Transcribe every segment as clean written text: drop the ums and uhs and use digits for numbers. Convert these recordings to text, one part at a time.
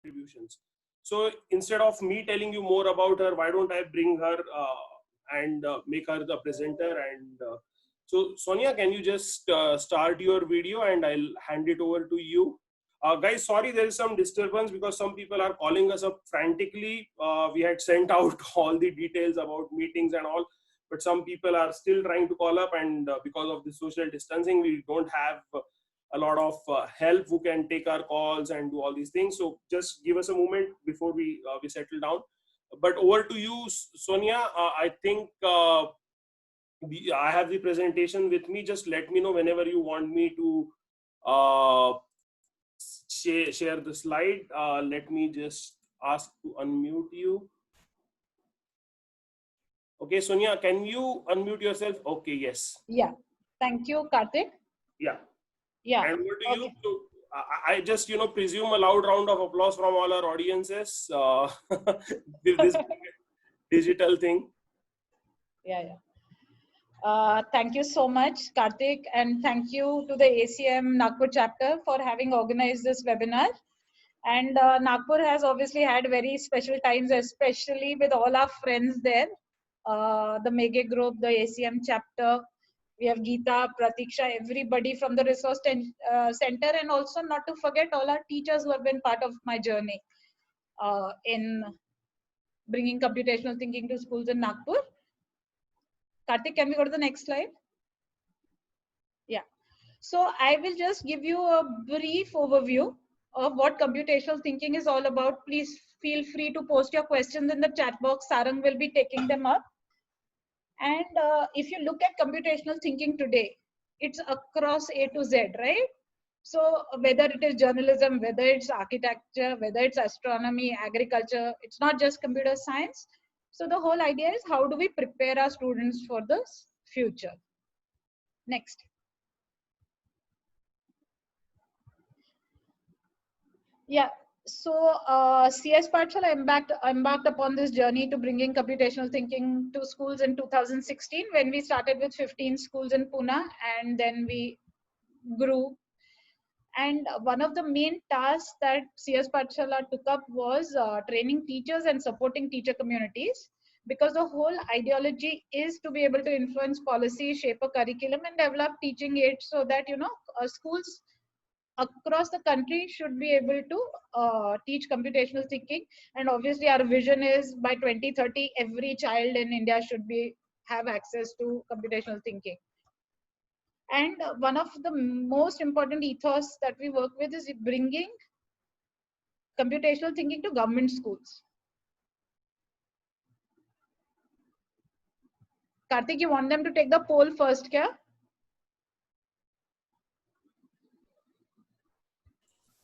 contributions. So instead of me telling you more about her, why don't I bring her and make her the presenter? And so Sonia, can you just start your video and I'll hand it over to you. Guys, sorry, there is some disturbance because some people are calling us up frantically. We had sent out all the details about meetings and all, but some people are still trying to call up, and because of the social distancing, we don't have a lot of help who can take our calls and do all these things. So just give us a moment before we settle down. But over to you, Sonia. I think I have the presentation with me. Just let me know whenever you want me to uh, share the slide. Let me just ask to unmute you. Okay, Sonia, can you unmute yourself? Okay, yes. Yeah. Thank you, Karthik. Yeah. Yeah. And over to Okay. you. So, I just, presume a loud round of applause from all our audiences with this digital thing. Yeah. Thank you so much, Karthik, and thank you to the ACM Nagpur chapter for having organized this webinar. And Nagpur has obviously had very special times, especially with all our friends there. The Meghe group, the ACM chapter, we have Geeta, Pratiksha, everybody from the resource center, and also not to forget all our teachers who have been part of my journey in bringing computational thinking to schools in Nagpur. Karthik, can we go to the next slide? Yeah. So I will just give you a brief overview of what computational thinking is all about. Please feel free to post your questions in the chat box. Sarang will be taking them up. And if you look at computational thinking today, it's across A to Z, right? So whether it is journalism, whether it's architecture, whether it's astronomy, agriculture, it's not just computer science. So the whole idea is how do we prepare our students for the future? Next. Yeah, so CS Pathshala embarked upon this journey to bringing computational thinking to schools in 2016 when we started with 15 schools in Pune, and then we grew. And one of the main tasks that CS Pathshala took up was training teachers and supporting teacher communities, because the whole ideology is to be able to influence policy, shape a curriculum, and develop teaching aids so that schools across the country should be able to teach computational thinking. And obviously our vision is by 2030 every child in India should have access to computational thinking. And one of the most important ethos that we work with is bringing computational thinking to government schools. Karthik, you want them to take the poll first, kya?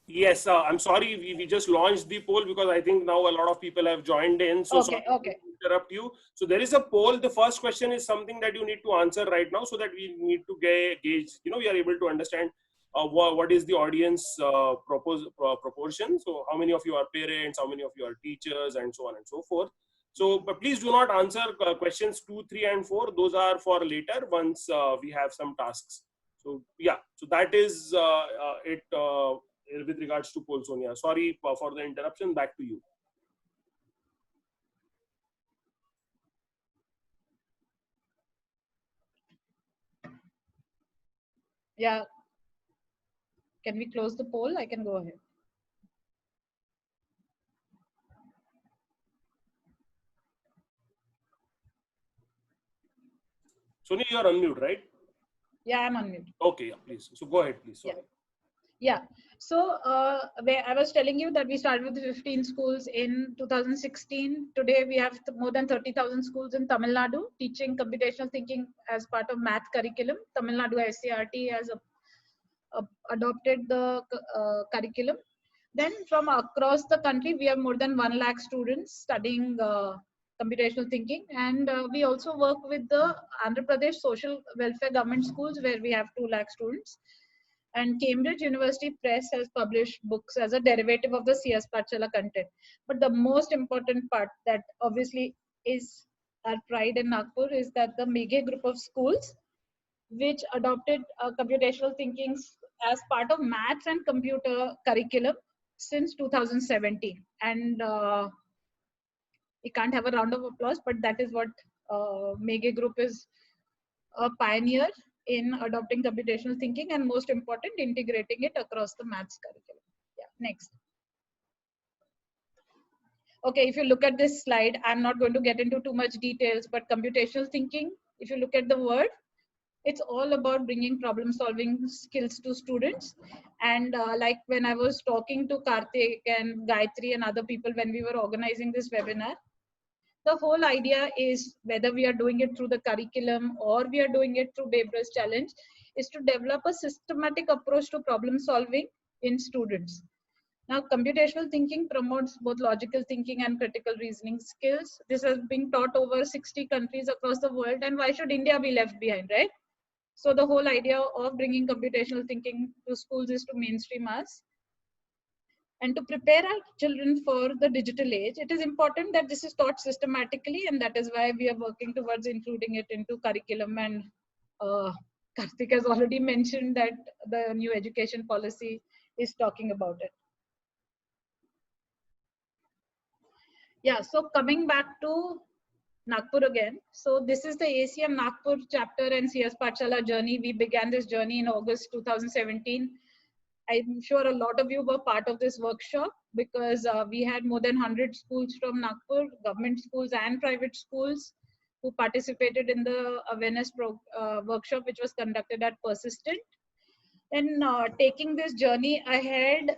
Yes, I'm sorry, we just launched the poll because I think now a lot of people have joined in. So Okay. to interrupt you. So there is a poll. The first question is something that you need to answer right now so that we need to gauge, we are able to understand what is the audience proportion. So how many of you are parents, how many of you are teachers, and so on and so forth. So but please do not answer questions 2, 3, and 4. Those are for later once we have some tasks. So yeah, so that is it. With regards to poll, Sonia. Sorry for the interruption. Back to you. Yeah. Can we close the poll? I can go ahead. Sonia, you are unmute, right? Yeah, I'm unmute. Okay, yeah, please. So go ahead, please. Sorry. Yeah. So I was telling you that we started with 15 schools in 2016. Today we have more than 30,000 schools in Tamil Nadu teaching computational thinking as part of math curriculum. Tamil Nadu SCRT has adopted the curriculum. Then from across the country, we have more than 1 lakh students studying computational thinking. And we also work with the Andhra Pradesh Social Welfare Government Schools where we have 2 lakh students. And Cambridge University Press has published books as a derivative of the CS Pathshala content. But the most important part that obviously is our pride in Nagpur is that the Meghe group of schools, which adopted computational thinking as part of maths and computer curriculum, since 2017. And we can't have a round of applause, but that is what Mege Group is a pioneer in adopting computational thinking, and most important, integrating it across the maths curriculum. Yeah, next. Okay, if you look at this slide, I'm not going to get into too much details, but computational thinking, if you look at the word, it's all about bringing problem solving skills to students. And like when I was talking to Karthik and Gayatri and other people when we were organizing this webinar, the whole idea is, whether we are doing it through the curriculum or we are doing it through Babe Rush Challenge, is to develop a systematic approach to problem solving in students. Now, computational thinking promotes both logical thinking and critical reasoning skills. This has been taught over 60 countries across the world, and why should India be left behind, right? So the whole idea of bringing computational thinking to schools is to mainstream us. And to prepare our children for the digital age, it is important that this is taught systematically, and that is why we are working towards including it into curriculum. And Karthik has already mentioned that the new education policy is talking about it. Yeah, so coming back to Nagpur again. So this is the ACM Nagpur chapter and CS Pathshala journey. We began this journey in August 2017. I'm sure a lot of you were part of this workshop, because we had more than 100 schools from Nagpur, government schools and private schools, who participated in the awareness workshop, which was conducted at Persistent. Then taking this journey ahead,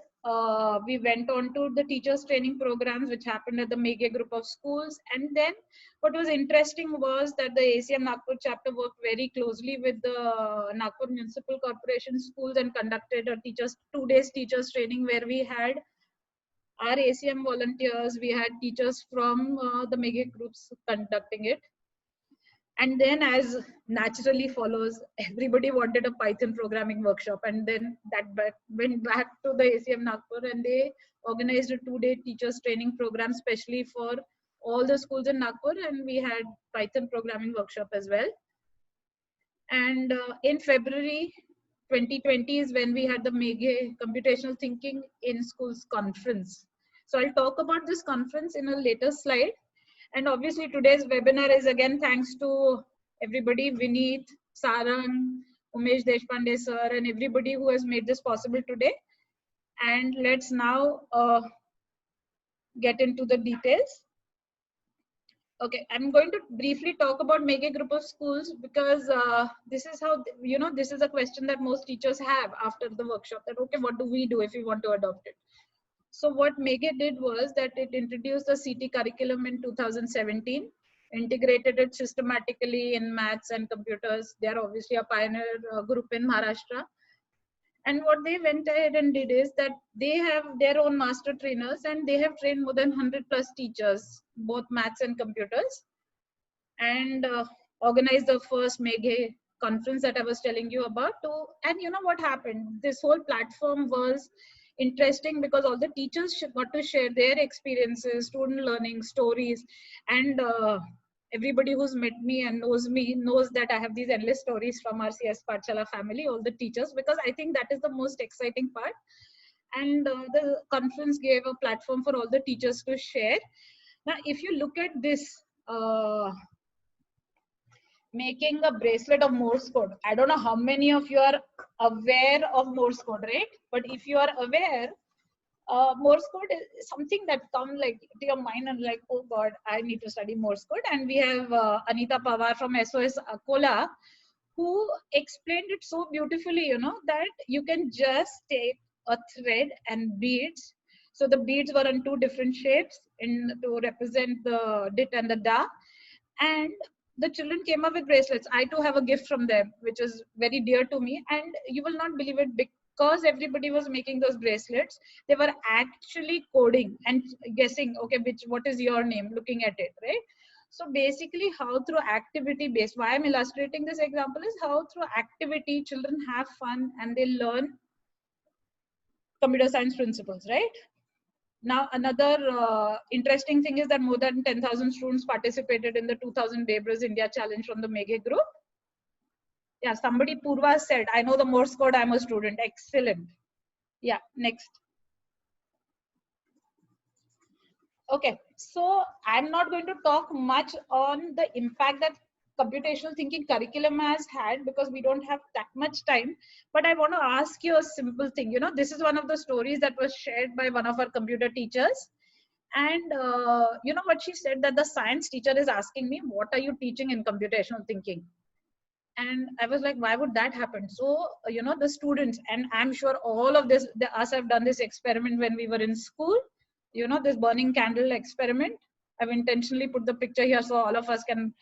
we went on to the teachers training programs, which happened at the Mege group of schools. And then what was interesting was that the ACM Nagpur chapter worked very closely with the Nagpur Municipal Corporation schools and conducted a 2 days teachers training, where we had our ACM volunteers, we had teachers from the Mege groups conducting it. And then, as naturally follows, everybody wanted a Python programming workshop. And then that went back to the ACM Nagpur, and they organized a 2 day teachers training program, especially for all the schools in Nagpur. And we had Python programming workshop as well. And in February 2020 is when we had the Mege Computational Thinking in Schools conference. So I'll talk about this conference in a later slide. And obviously today's webinar is again thanks to everybody, Vineet, Sarang, Umesh Deshpande sir, and everybody who has made this possible today. And let's now get into the details. Okay, I'm going to briefly talk about Mege group of schools, because this is how, this is a question that most teachers have after the workshop, that, okay, what do we do if we want to adopt it? So what Mege did was that it introduced the CT curriculum in 2017, integrated it systematically in maths and computers. They are obviously a pioneer group in Maharashtra. And what they went ahead and did is that they have their own master trainers, and they have trained more than 100 plus teachers, both maths and computers, and organized the first Mege conference that I was telling you about. And you know what happened? This whole platform was interesting because all the teachers got to share their experiences, student learning stories, and everybody who's met me and knows me knows that I have these endless stories from our CS Pathshala family, all the teachers, because I think that is the most exciting part. And the conference gave a platform for all the teachers to share. Now, if you look at this, making a bracelet of Morse code. I don't know how many of you are aware of Morse code, right? But if you are aware, Morse code is something that comes like to your mind and like, oh God, I need to study Morse code. And we have Anita Pawar from SOS Akola, who explained it so beautifully, that you can just take a thread and beads. So the beads were in 2 different shapes to represent the dit and the da. And the children came up with bracelets. I too have a gift from them, which is very dear to me. And you will not believe it, because everybody was making those bracelets, they were actually coding and guessing, okay, what is your name, looking at it, right? So basically, how through activity based, why I'm illustrating this example is how through activity, children have fun and they learn computer science principles, right? Now, another interesting thing is that more than 10,000 students participated in the 2000 Babe Rush India Challenge from the Mege group. Yeah, somebody, Purva said, I know the Morse code, I'm a student. Excellent. Yeah, next. Okay, so I'm not going to talk much on the impact that computational thinking curriculum has had because we don't have that much time. But I want to ask you a simple thing. You know, this is one of the stories that was shared by one of our computer teachers. And you know what she said, that the science teacher is asking me, what are you teaching in computational thinking? And I was like, why would that happen? So you know, the students, and I'm sure all of this, us have done this experiment when we were in school, you know, this burning candle experiment. I've intentionally put the picture here so all of us can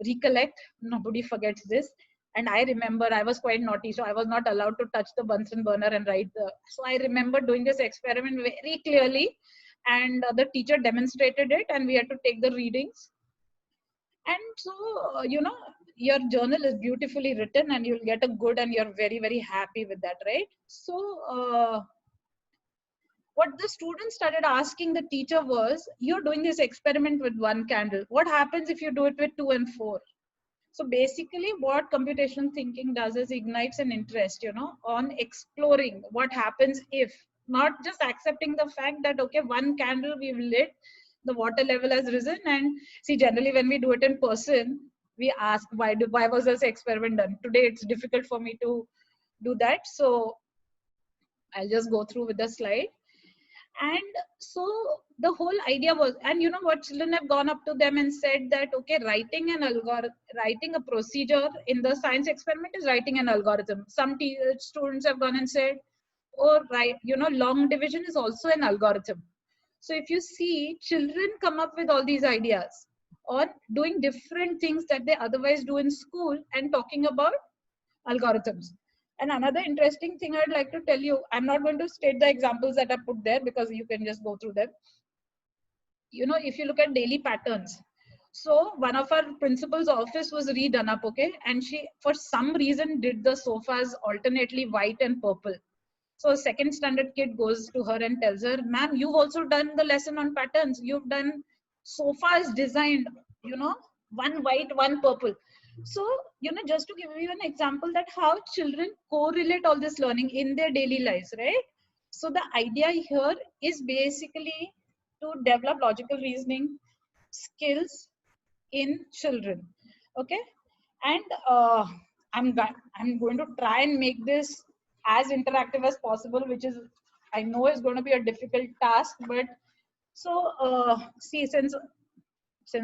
recollect, nobody forgets this. And I remember I was quite naughty, so I was not allowed to touch the Bunsen burner and write the, so I remember doing this experiment very clearly. And the teacher demonstrated it and we had to take the readings. And so you know, your journal is beautifully written and you'll get a good, and you're very very happy with that, right? So what the students started asking the teacher was, you're doing this experiment with one candle, what happens if you do it with 2 and 4? So basically what computational thinking does is ignites an interest, you know, on exploring what happens if, not just accepting the fact that okay, one candle we've lit, the water level has risen. And see, generally when we do it in person, we ask why was this experiment done? Today it's difficult for me to do that, so I'll just go through with the slide. And so the whole idea was, and you know what, children have gone up to them and said that okay, writing an algorithm, writing a procedure in the science experiment is writing an algorithm. Some students have gone and said, oh right, you know, long division is also an algorithm. So if you see, children come up with all these ideas or doing different things that they otherwise do in school and talking about algorithms. And another interesting thing I'd like to tell you, I'm not going to state the examples that I put there because you can just go through them. You know, if you look at daily patterns, so one of our principal's office was redone up, okay, and she for some reason did the sofas alternately white and purple. So a second standard kid goes to her and tells her, ma'am, you've also done the lesson on patterns, you've done sofas designed, you know, one white one purple. So you know, just to give you an example that how children correlate all this learning in their daily lives, right? So the idea here is basically to develop logical reasoning skills in children. Okay, and I'm going to try and make this as interactive as possible, which is, I know is going to be a difficult task. But so see, since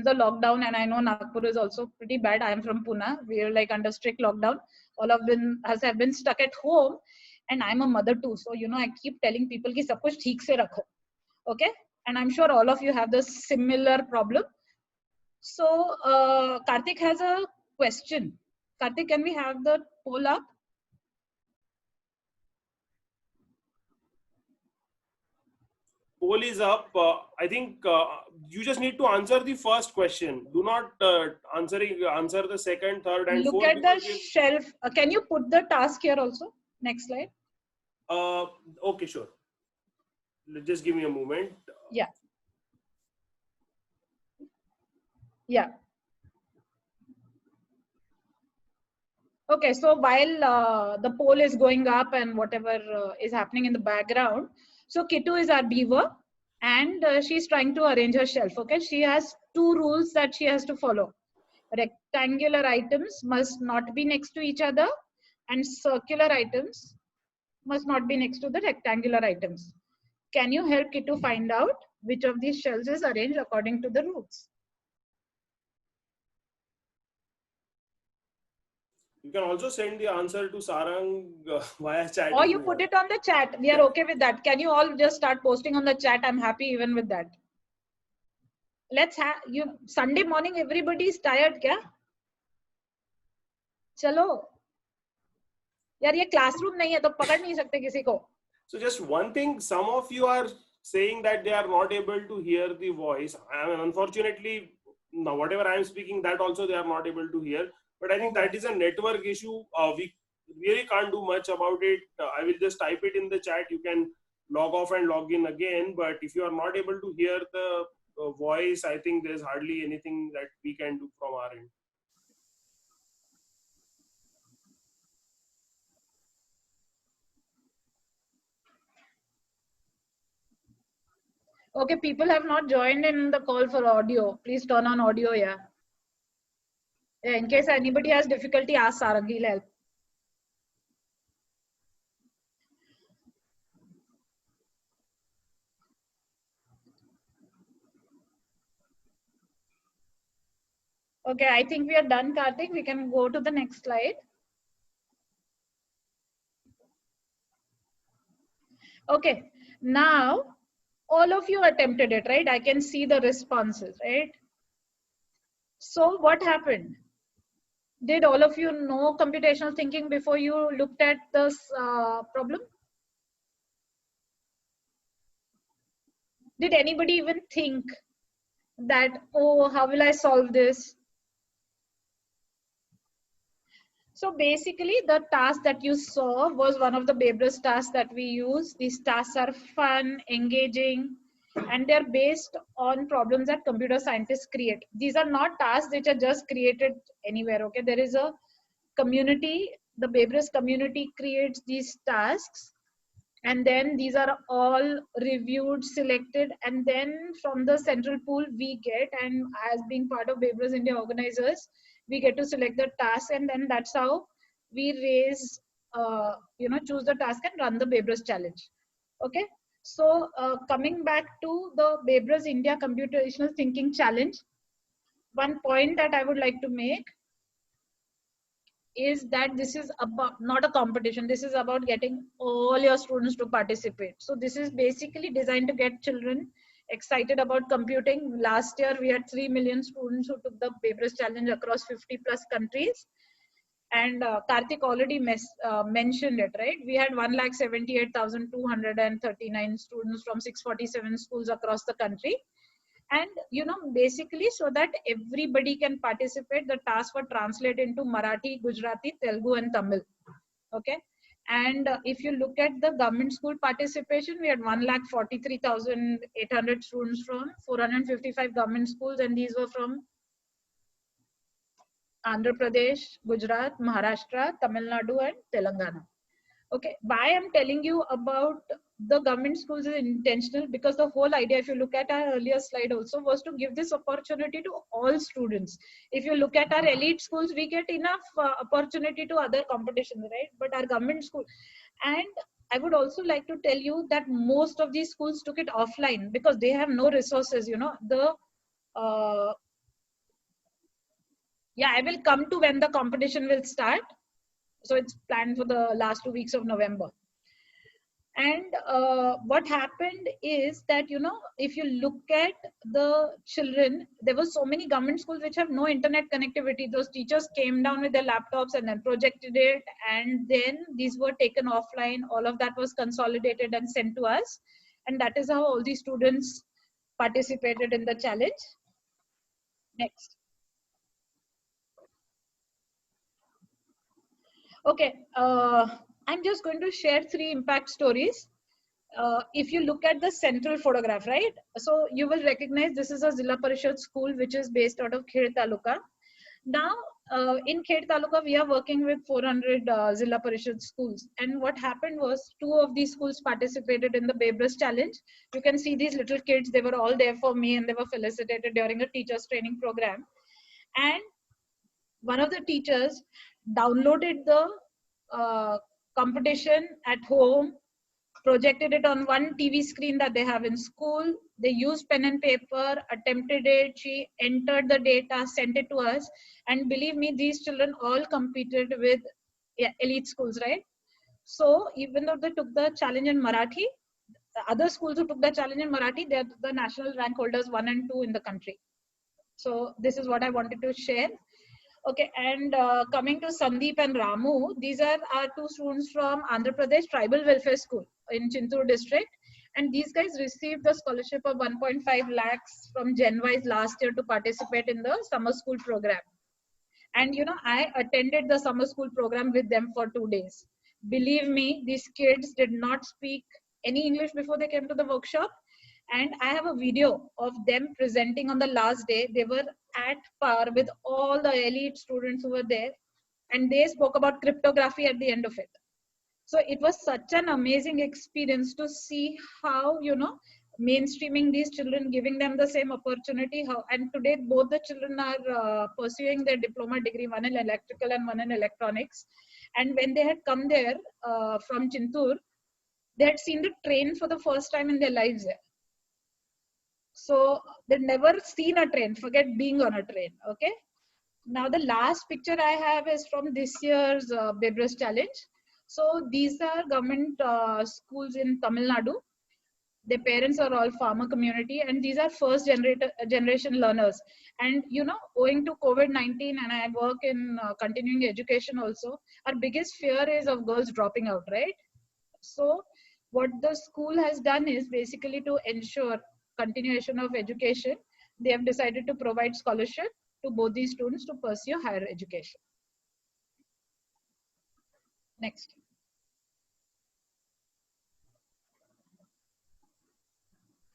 the lockdown, and I know Nagpur is also pretty bad, I am from Pune, we are like under strict lockdown, all of us have been stuck at home. And I'm a mother too, so you know, I keep telling people ki sab kuch theek se rakho. Okay, and I'm sure all of you have the similar problem. So Karthik has a question. Karthik, can we have the poll up? Poll is up. I think you just need to answer the first question. Do not answer the second, third, and Look fourth at the because we. shelf. Can you put the task here also? Next slide. Okay, sure. Just give me a moment. Yeah. Yeah. Okay, so while the poll is going up and whatever is happening in the background, so Kitu is our beaver and she's trying to arrange her shelf. Okay, she has 2 rules that she has to follow. Rectangular items must not be next to each other and circular items must not be next to the rectangular items. Can you help Kitu find out which of these shelves is arranged according to the rules? You can also send the answer to Sarang via chat. Or if you you put want. it on the chat. We are okay with that. Can you all just start posting on the chat? I'm happy even with that. Let's have you Sunday morning. Everybody is tired, क्या? चलो यार ये classroom नहीं है तो पकड़ नहीं सकते किसी को. So just one thing, some of you are saying that they are not able to hear the voice. I mean, unfortunately, now whatever I am speaking, that also they are not able to hear. But I think that is a network issue. We really can't do much about it. I will just type it in the chat. You can log off and log in again. But if you are not able to hear the voice, I think there's hardly anything that we can do from our end. Okay, people have not joined in the call for audio. Please turn on audio, yeah. In case anybody has difficulty, ask Saragi, help. Okay, I think we are done, Karthik. We can go to the next slide. Okay, now all of you attempted it, right? I can see the responses, right? So what happened? Did all of you know computational thinking before you looked at this problem? Did anybody even think that, oh, how will I solve this? So basically the task that you saw was one of the Babel's tasks that we use. These tasks are fun, engaging, and they're based on problems that computer scientists create. These are not tasks which are just created anywhere, okay? There is a community, the Babel's community creates these tasks, and then these are all reviewed, selected, and then from the central pool we get, and as being part of Babel's India organizers, we get to select the task, and then that's how we raise, choose the task and run the Babel's challenge. Okay, so coming back to the Babel's India computational thinking challenge, one point that I would like to make is that this is about not a competition. This is about getting all your students to participate. So this is basically designed to get children excited about computing. Last year we had 3 million students who took the Babel's challenge across 50 plus countries, and Karthik already mentioned it, right? We had 1,78,239 students from 647 schools across the country. And basically, so that everybody can participate, the task were translated into Marathi, Gujarati, Telugu, and Tamil. Okay, and if you look at the government school participation, we had 1,43,800 students from 455 government schools, and these were from Andhra Pradesh, Gujarat, Maharashtra, Tamil Nadu, and Telangana. Okay, why I'm telling you about the government schools is intentional, because the whole idea, if you look at our earlier slide also, was to give this opportunity to all students. If you look at our elite schools, we get enough opportunity to other competitions, right? But our government school, and I would also like to tell you that most of these schools took it offline because they have no resources. Yeah, I will come to when the competition will start. So it's planned for the last 2 weeks of November. And what happened is that, if you look at the children, there were so many government schools which have no internet connectivity. Those teachers came down with their laptops and then projected it. And then these were taken offline. All of that was consolidated and sent to us. And that is how all these students participated in the challenge. Next. Okay, I'm just going to share 3 impact stories. If you look at the central photograph, right? So you will recognize this is a Zilla Parishad school which is based out of Khed Taluka. Now, in Khed Taluka, we are working with 400 Zilla Parishad schools. And what happened was 2 of these schools participated in the Babel's challenge. You can see these little kids, they were all there for me and they were felicitated during a teacher's training program. And one of the teachers downloaded the competition at home, projected it on one TV screen that they have in school. They used pen and paper, attempted it. She entered the data, sent it to us. And believe me, these children all competed with elite schools, right? So even though they took the challenge in Marathi, the other schools who took the challenge in Marathi, they're the national rank holders 1 and 2 in the country. So this is what I wanted to share. Okay, and coming to Sandeep and Ramu, these are our 2 students from Andhra Pradesh Tribal Welfare School in Chintur district. And these guys received the scholarship of 1.5 lakhs from GenWise last year to participate in the summer school program. And I attended the summer school program with them for 2 days. Believe me, these kids did not speak any English before they came to the workshop. And I have a video of them presenting on the last day. They were at par with all the elite students who were there. And they spoke about cryptography at the end of it. So it was such an amazing experience to see how, mainstreaming these children, giving them the same opportunity. And today both the children are pursuing their diploma degree, one in electrical and one in electronics. And when they had come there from Chintur, they had seen the train for the first time in their lives there. So they'd never seen a train, forget being on a train. Okay. Now the last picture I have is from this year's Bebras Challenge. So these are government schools in Tamil Nadu. Their parents are all farmer community, and these are first generation learners. And you know, owing to COVID-19, and I work in continuing education also, our biggest fear is of girls dropping out, right? So what the school has done is basically to ensure continuation of education, they have decided to provide scholarship to both these students to pursue higher education. Next.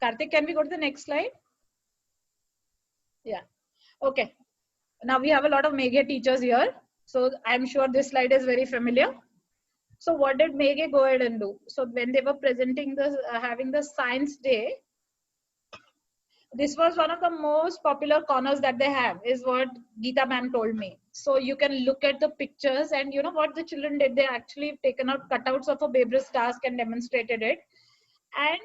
Karthik, can we go to the next slide? Yeah. Okay. Now we have a lot of Meghe teachers here. So I'm sure this slide is very familiar. So what did Meghe go ahead and do? So when they were presenting the, having the science day, this was one of the most popular corners that they have, is what Geeta ma'am told me. So you can look at the pictures, and you know what the children did? They actually taken out cutouts of a Bebras task and demonstrated it. And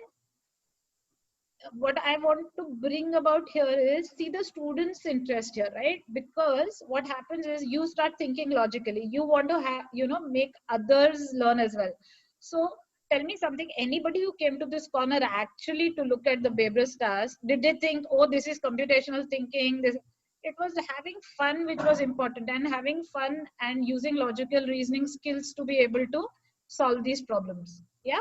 what I want to bring about here is, see the students' interest here, right? Because what happens is you start thinking logically. You want to have, you know, make others learn as well. So tell me something, anybody who came to this corner actually to look at the Bebras task, did they think, oh, this is computational thinking? It was having fun, which was important, and having fun and using logical reasoning skills to be able to solve these problems. Yeah.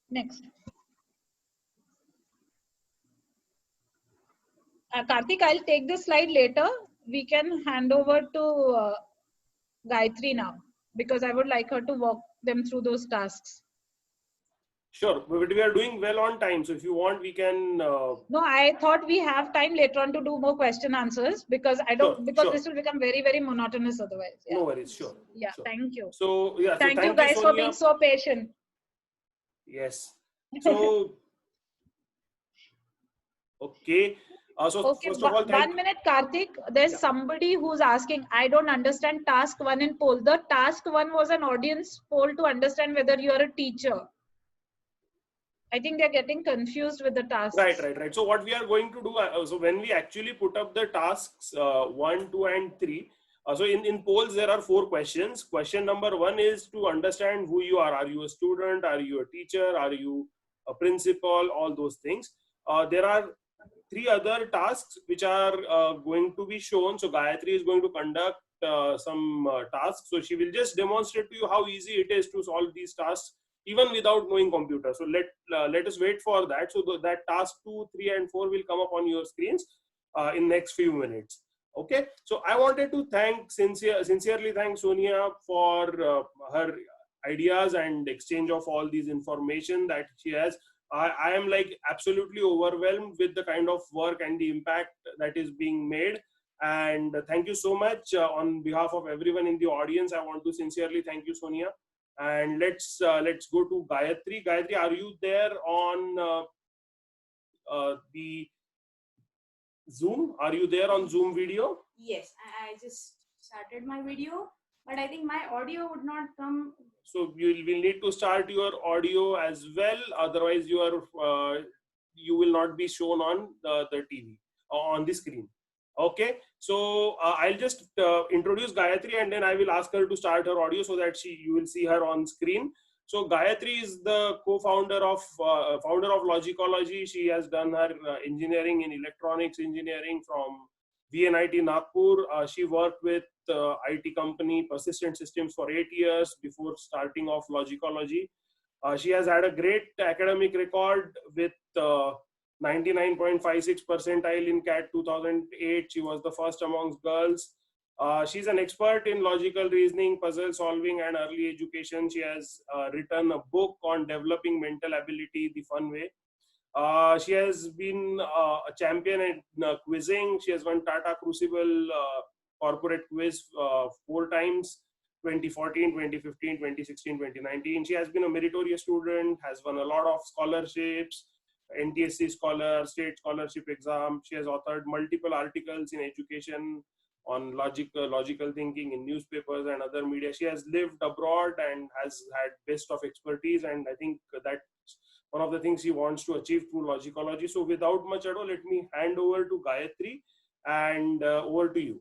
Next. Karthik, I'll take this slide later. We can hand over to Gayatri now, because I would like her to walk them through those tasks. Sure, but we are doing well on time. So if you want, we can. No, I thought we have time later on to do more question answers, because I don't, because this will become very, very monotonous otherwise. Yeah. No worries, sure. Yeah, sure. Thank you. So yeah, thank you guys for being so patient. Yes. So okay. So okay, first of all, 1 minute, Karthik. There's somebody who's asking, I don't understand task 1 in poll. The task 1 was an audience poll to understand whether you are a teacher. I think they're getting confused with the tasks. Right. So what we are going to do, so when we actually put up the tasks 1, 2, and 3, so in polls, there are 4 questions. Question number 1 is to understand who you are. Are you a student? Are you a teacher? Are you a principal? All those things. There are 3 other tasks which are going to be shown. So Gayatri is going to conduct some tasks. So she will just demonstrate to you how easy it is to solve these tasks even without knowing computer. So let us wait for that. So that task 2, 3, and 4 will come up on your screens in next few minutes. Okay. So I wanted to sincerely thank Sonia for her ideas and exchange of all these information that she has. I am like absolutely overwhelmed with the kind of work and the impact that is being made. And thank you so much on behalf of everyone in the audience. I want to sincerely thank you, Sonia. And let's go to Gayatri. Gayatri, are you there on the Zoom? Are you there on Zoom video? Yes, I just started my video, but I think my audio would not come. So you will need to start your audio as well. Otherwise, you will not be shown on the TV on the screen. Okay, so I'll just introduce Gayatri, and then I will ask her to start her audio so that you will see her on screen. So Gayatri is the co-founder of founder of Logicology. She has done her engineering in electronics engineering from VNIT Nagpur. She worked with IT company Persistent Systems for 8 years before starting off Logicology. She has had a great academic record with 99.56 percentile in CAT 2008. She was the first amongst girls. She's an expert in logical reasoning, puzzle solving, and early education. She has written a book on developing mental ability the fun way. She has been a champion in quizzing. She has won Tata Crucible corporate quiz 4 times. 2014, 2015, 2016, 2019. She has been a meritorious student, has won a lot of scholarships, NTSC scholar, state scholarship exam. She has authored multiple articles in education on logical thinking in newspapers and other media. She has lived abroad and has had best of expertise, and I think that's one of the things she wants to achieve through logicology. So without much ado, let me hand over to Gayatri, and over to you.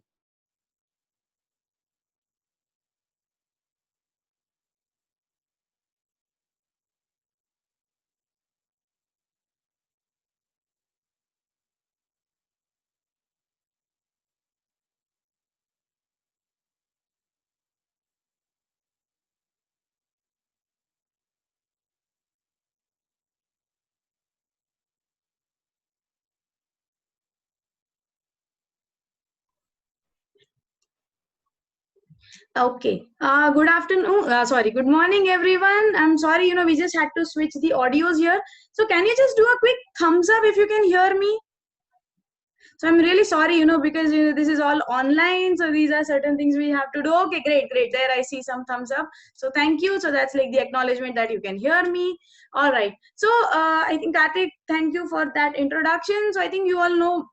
Okay. Good afternoon. Sorry. Good morning, everyone. I'm sorry, we just had to switch the audios here. So can you just do a quick thumbs up if you can hear me? So I'm really sorry, because this is all online. So these are certain things we have to do. Okay, great, great. There I see some thumbs up. So thank you. So that's like the acknowledgement that you can hear me. All right. So I think Karthik, thank you for that introduction. So I think you all know,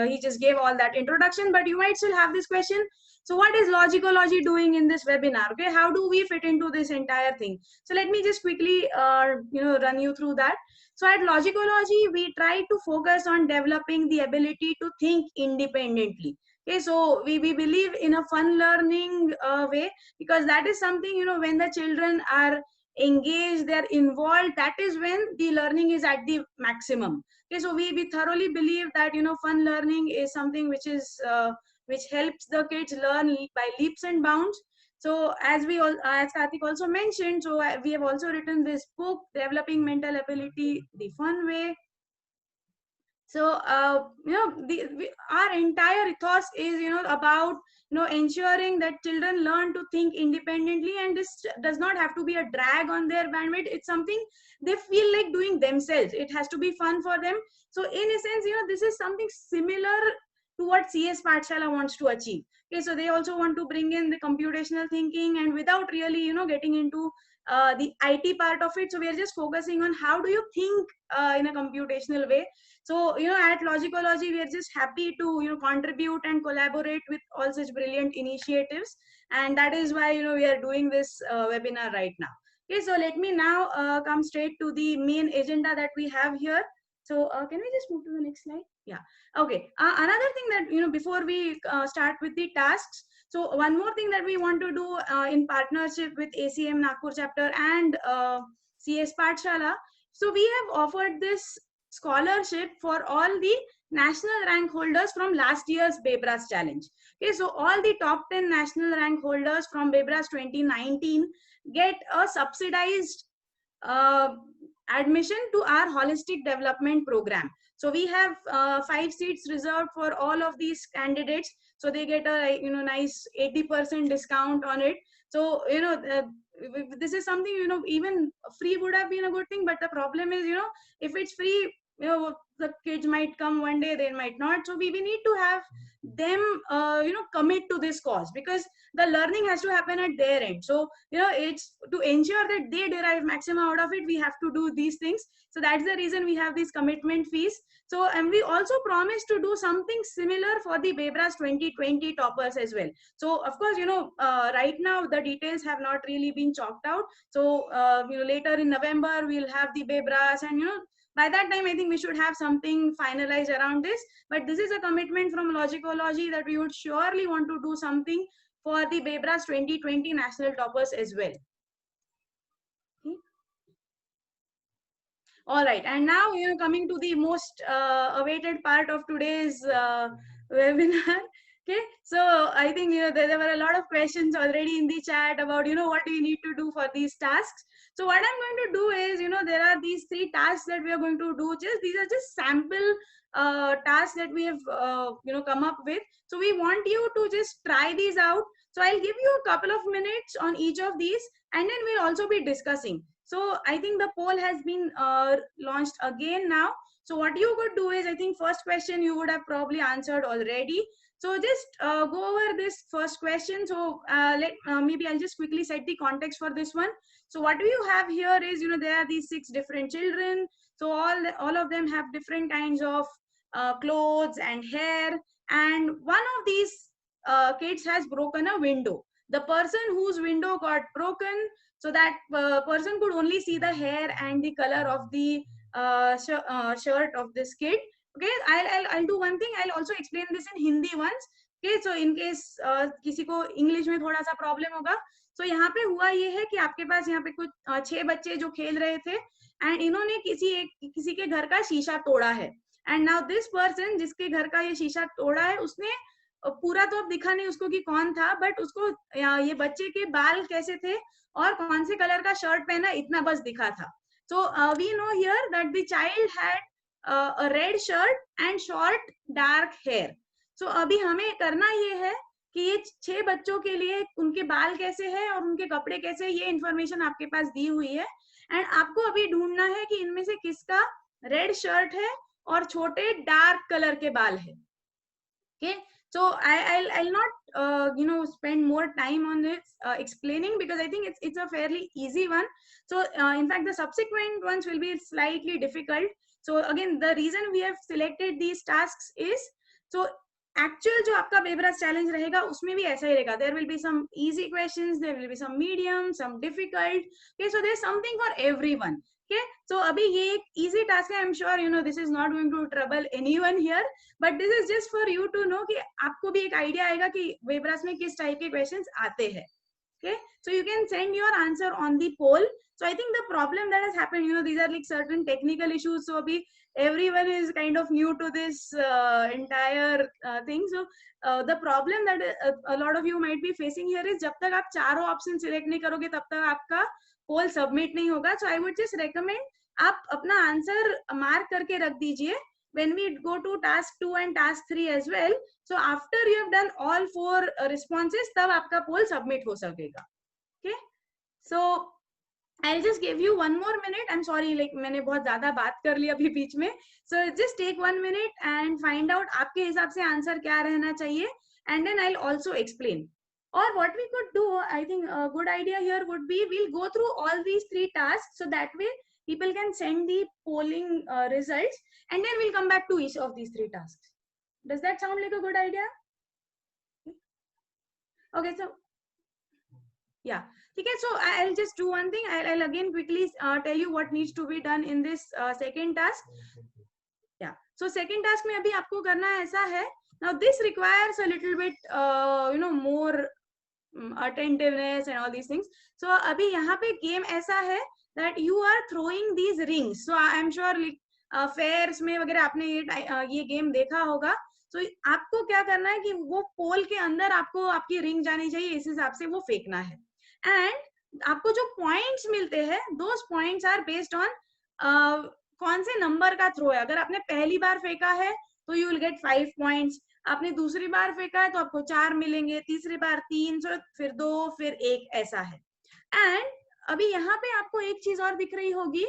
he just gave all that introduction, but you might still have this question. So what is logicology doing in this webinar? Okay, how do we fit into this entire thing? So let me just quickly, run you through that. So at Logicology, we try to focus on developing the ability to think independently. Okay, so we believe in a fun learning way, because that is something, when the children are engaged, they're involved, that is when the learning is at the maximum. Okay, so we thoroughly believe that, fun learning is something which is, which helps the kids learn by leaps and bounds. So as as Karthik also mentioned, so we have also written this book, Developing Mental Ability the Fun Way. So our entire ethos is about ensuring that children learn to think independently, and this does not have to be a drag on their bandwidth. It's something they feel like doing themselves. It has to be fun for them. So in a sense, this is something similar to what CS Pathshala wants to achieve. Okay, so they also want to bring in the computational thinking, and without really getting into the IT part of it. So we are just focusing on how do you think in a computational way. So at Logicology, we are just happy to contribute and collaborate with all such brilliant initiatives, and that is why we are doing this webinar right now. Okay, so let me now come straight to the main agenda that we have here. So can we just move to the next slide? Yeah. Okay. Another thing that before we start with the tasks, so one more thing that we want to do in partnership with ACM Nagpur chapter and CS Pathshala. So we have offered this scholarship for all the national rank holders from last year's BEBRAS challenge. Okay, so all the top 10 national rank holders from BEBRAS 2019 get a subsidized admission to our holistic development program. So we have 5 seats reserved for all of these candidates. So they get a nice 80% discount on it. So this is something even free would have been a good thing, but the problem is if it's free, the kids might come one day, they might not. So we need to have them commit to this cause, because the learning has to happen at their end. So it's to ensure that they derive maximum out of it, we have to do these things. So that's the reason we have these commitment fees. So and we also promise to do something similar for the BEBRAS 2020 toppers as well. So of course right now the details have not really been chalked out. So later in November we'll have the BEBRAS, and by that time I think we should have something finalized around this. But this is a commitment from Logicology that we would surely want to do something for the BEBRAS 2020 national toppers as well. Okay. All right, and now coming to the most awaited part of today's webinar. Okay, so I think there were a lot of questions already in the chat about what do you need to do for these tasks. So what I'm going to do is there are these 3 tasks that we are going to do. These are just sample tasks that we have come up with. So we want you to just try these out. So I'll give you a couple of minutes on each of these, and then we'll also be discussing. So I think the poll has been launched again now. So what you could do is, I think first question you would have probably answered already. So just go over this first question. So maybe I'll just quickly set the context for this one. So what you have here is, there are these 6 different children. So all of them have different kinds of clothes and hair. And one of these kids has broken a window. The person whose window got broken, so that person could only see the hair and the color of the shirt of this kid. Okay, I'll do one thing. I'll also explain this in Hindi once. Okay, so in case किसी को English में थोड़ा सा problem होगा. So यहाँ पे हुआ ये है कि आपके पास यहाँ पे कुछ 6 बच्चे जो खेल रहे थे, and इन्होंने किसी के घर का शीशा तोड़ा है. And now this person जिसके घर का ये शीशा तोड़ा है, उसने पूरा तो अब दिखा नहीं उसको कि कौन था, बट उसको ये बच्चे के बाल कैसे थे और कौन से कलर का शर्ट पहना, इतना बस दिखा था. So we know here that the child had a red shirt and short dark hair. So अभी हमें करना ये है कि ये 6 बच्चों के लिए उनके बाल कैसे हैं और उनके कपड़े कैसे, ये इंफॉर्मेशन आपके पास दी हुई है. एंड आपको अभी ढूंढना है कि इनमें से किसका रेड शर्ट है और छोटे डार्क कलर के बाल है. Okay, so I'll not spend more time on this explaining, because I think it's a fairly easy one. So in fact the subsequent ones will be slightly difficult. So again, the reason we have selected these tasks is, so actual जो आपका Weber's challenge रहेगा उसमें भी ऐसा ही रहेगा. There will be some easy questions, there will be some medium, some difficult. Okay, so there's something for everyone. Okay, so अभी ये एक easy task है. I'm sure this is not going to trouble anyone here, but this is just for you to know कि आपको भी एक idea आएगा कि Weber's में किस type के questions आते हैं. Okay, so you can send your answer on the poll. So I think the problem that has happened, these are like certain technical issues. So abhi everyone is kind of new to this entire thing. So the problem that a lot of you might be facing here is, जब तक आप चारों option select नहीं करोगे तब तक आपका poll submit नहीं होगा. So I would just recommend आप अपना answer mark करके रख दीजिए when we go to task 2 and task 3 as well. So after you have done all 4 responses, तब आपका poll submit हो सकेगा. Okay, so I'll just give you 1 more minute. I'm sorry, like मैंने बहुत ज़्यादा बात कर ली अभी बीच में. So just take 1 minute and find out आपके हिसाब से आंसर क्या रहना चाहिए, and then I'll also explain. Or what we could do, I think a good idea here would be, we'll go through all these 3 tasks, so that way people can send the polling results, and then we'll come back to each of these 3 tasks. Does that sound like a good idea? Okay, so yeah. Okay, so I'll just do one thing. I'll again quickly tell you what needs to be done in this second task. Yeah. So second task में अभी आपको करना ऐसा है. Now this requires a little bit, more attentiveness and all these things. So अभी यहाँ पे game ऐसा है that you are throwing these rings. So I'm sure fairs में वगैरह आपने ये game देखा होगा. So आपको क्या करना है कि वो पोल के अंदर आपको आपकी रिंग जानी चाहिए, इस हिसाब से वो फेंकना है. एंड आपको जो पॉइंट्स मिलते हैं, those points are based on कौन से नंबर का थ्रो है. अगर आपने पहली बार फेंका है तो यू विल गेट 5 पॉइंट्स. आपने दूसरी बार फेंका है तो आपको 4 मिलेंगे, तीसरी बार 3, फिर 2, फिर 1, ऐसा है. एंड अभी यहाँ पे आपको एक चीज और दिख रही होगी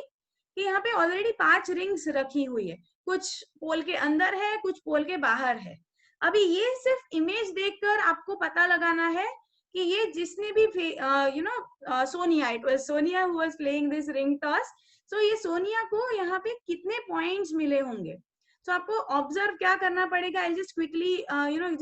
कि यहाँ पे ऑलरेडी 5 रिंग्स रखी हुई है. कुछ पोल के अंदर है, कुछ पोल के बाहर है. अभी ये सिर्फ इमेज देखकर आपको पता लगाना है कि ये जिसने भी Sonia, it was Sonia who was playing this ring toss. So ये सोनिया को यहाँ पे कितने पॉइंट्स मिले होंगे. सो आपको ऑब्जर्व क्या करना पड़ेगा. I just quickly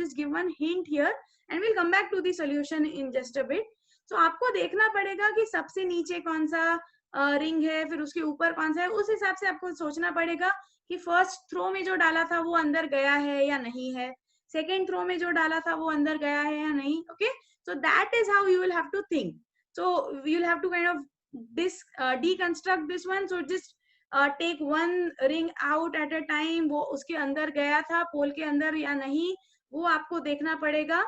just give one hint here and will come back to the solution in just a bit. So आपको देखना पड़ेगा कि सबसे नीचे कौन सा रिंग है, फिर उसके ऊपर कौन सा है. उस हिसाब से आपको सोचना पड़ेगा कि फर्स्ट थ्रो में जो डाला था वो अंदर गया है या नहीं है, सेकेंड थ्रो में जो डाला था वो अंदर गया है या नहीं. Okay, so that is how you will have to think. So you'll have to kind of deconstruct this one. So just take one ring out at a time. वो उसके अंदर गया था पोल के अंदर या नहीं, वो आपको देखना पड़ेगा.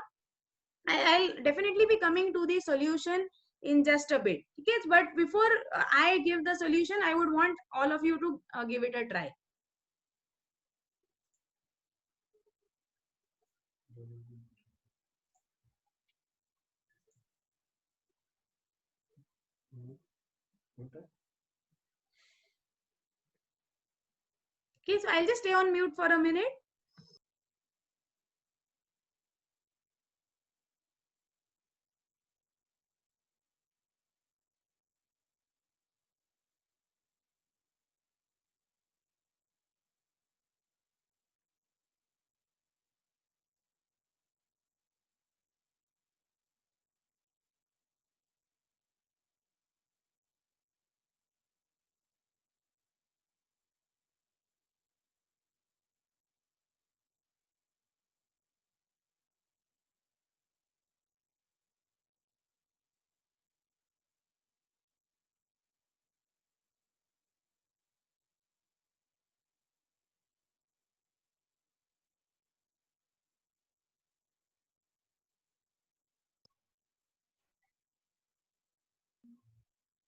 I'll definitely be coming to the solution in just a bit. Okay, but before I give the solution, I would want all of you to give it a try. Okay, so I'll just stay on mute for a minute.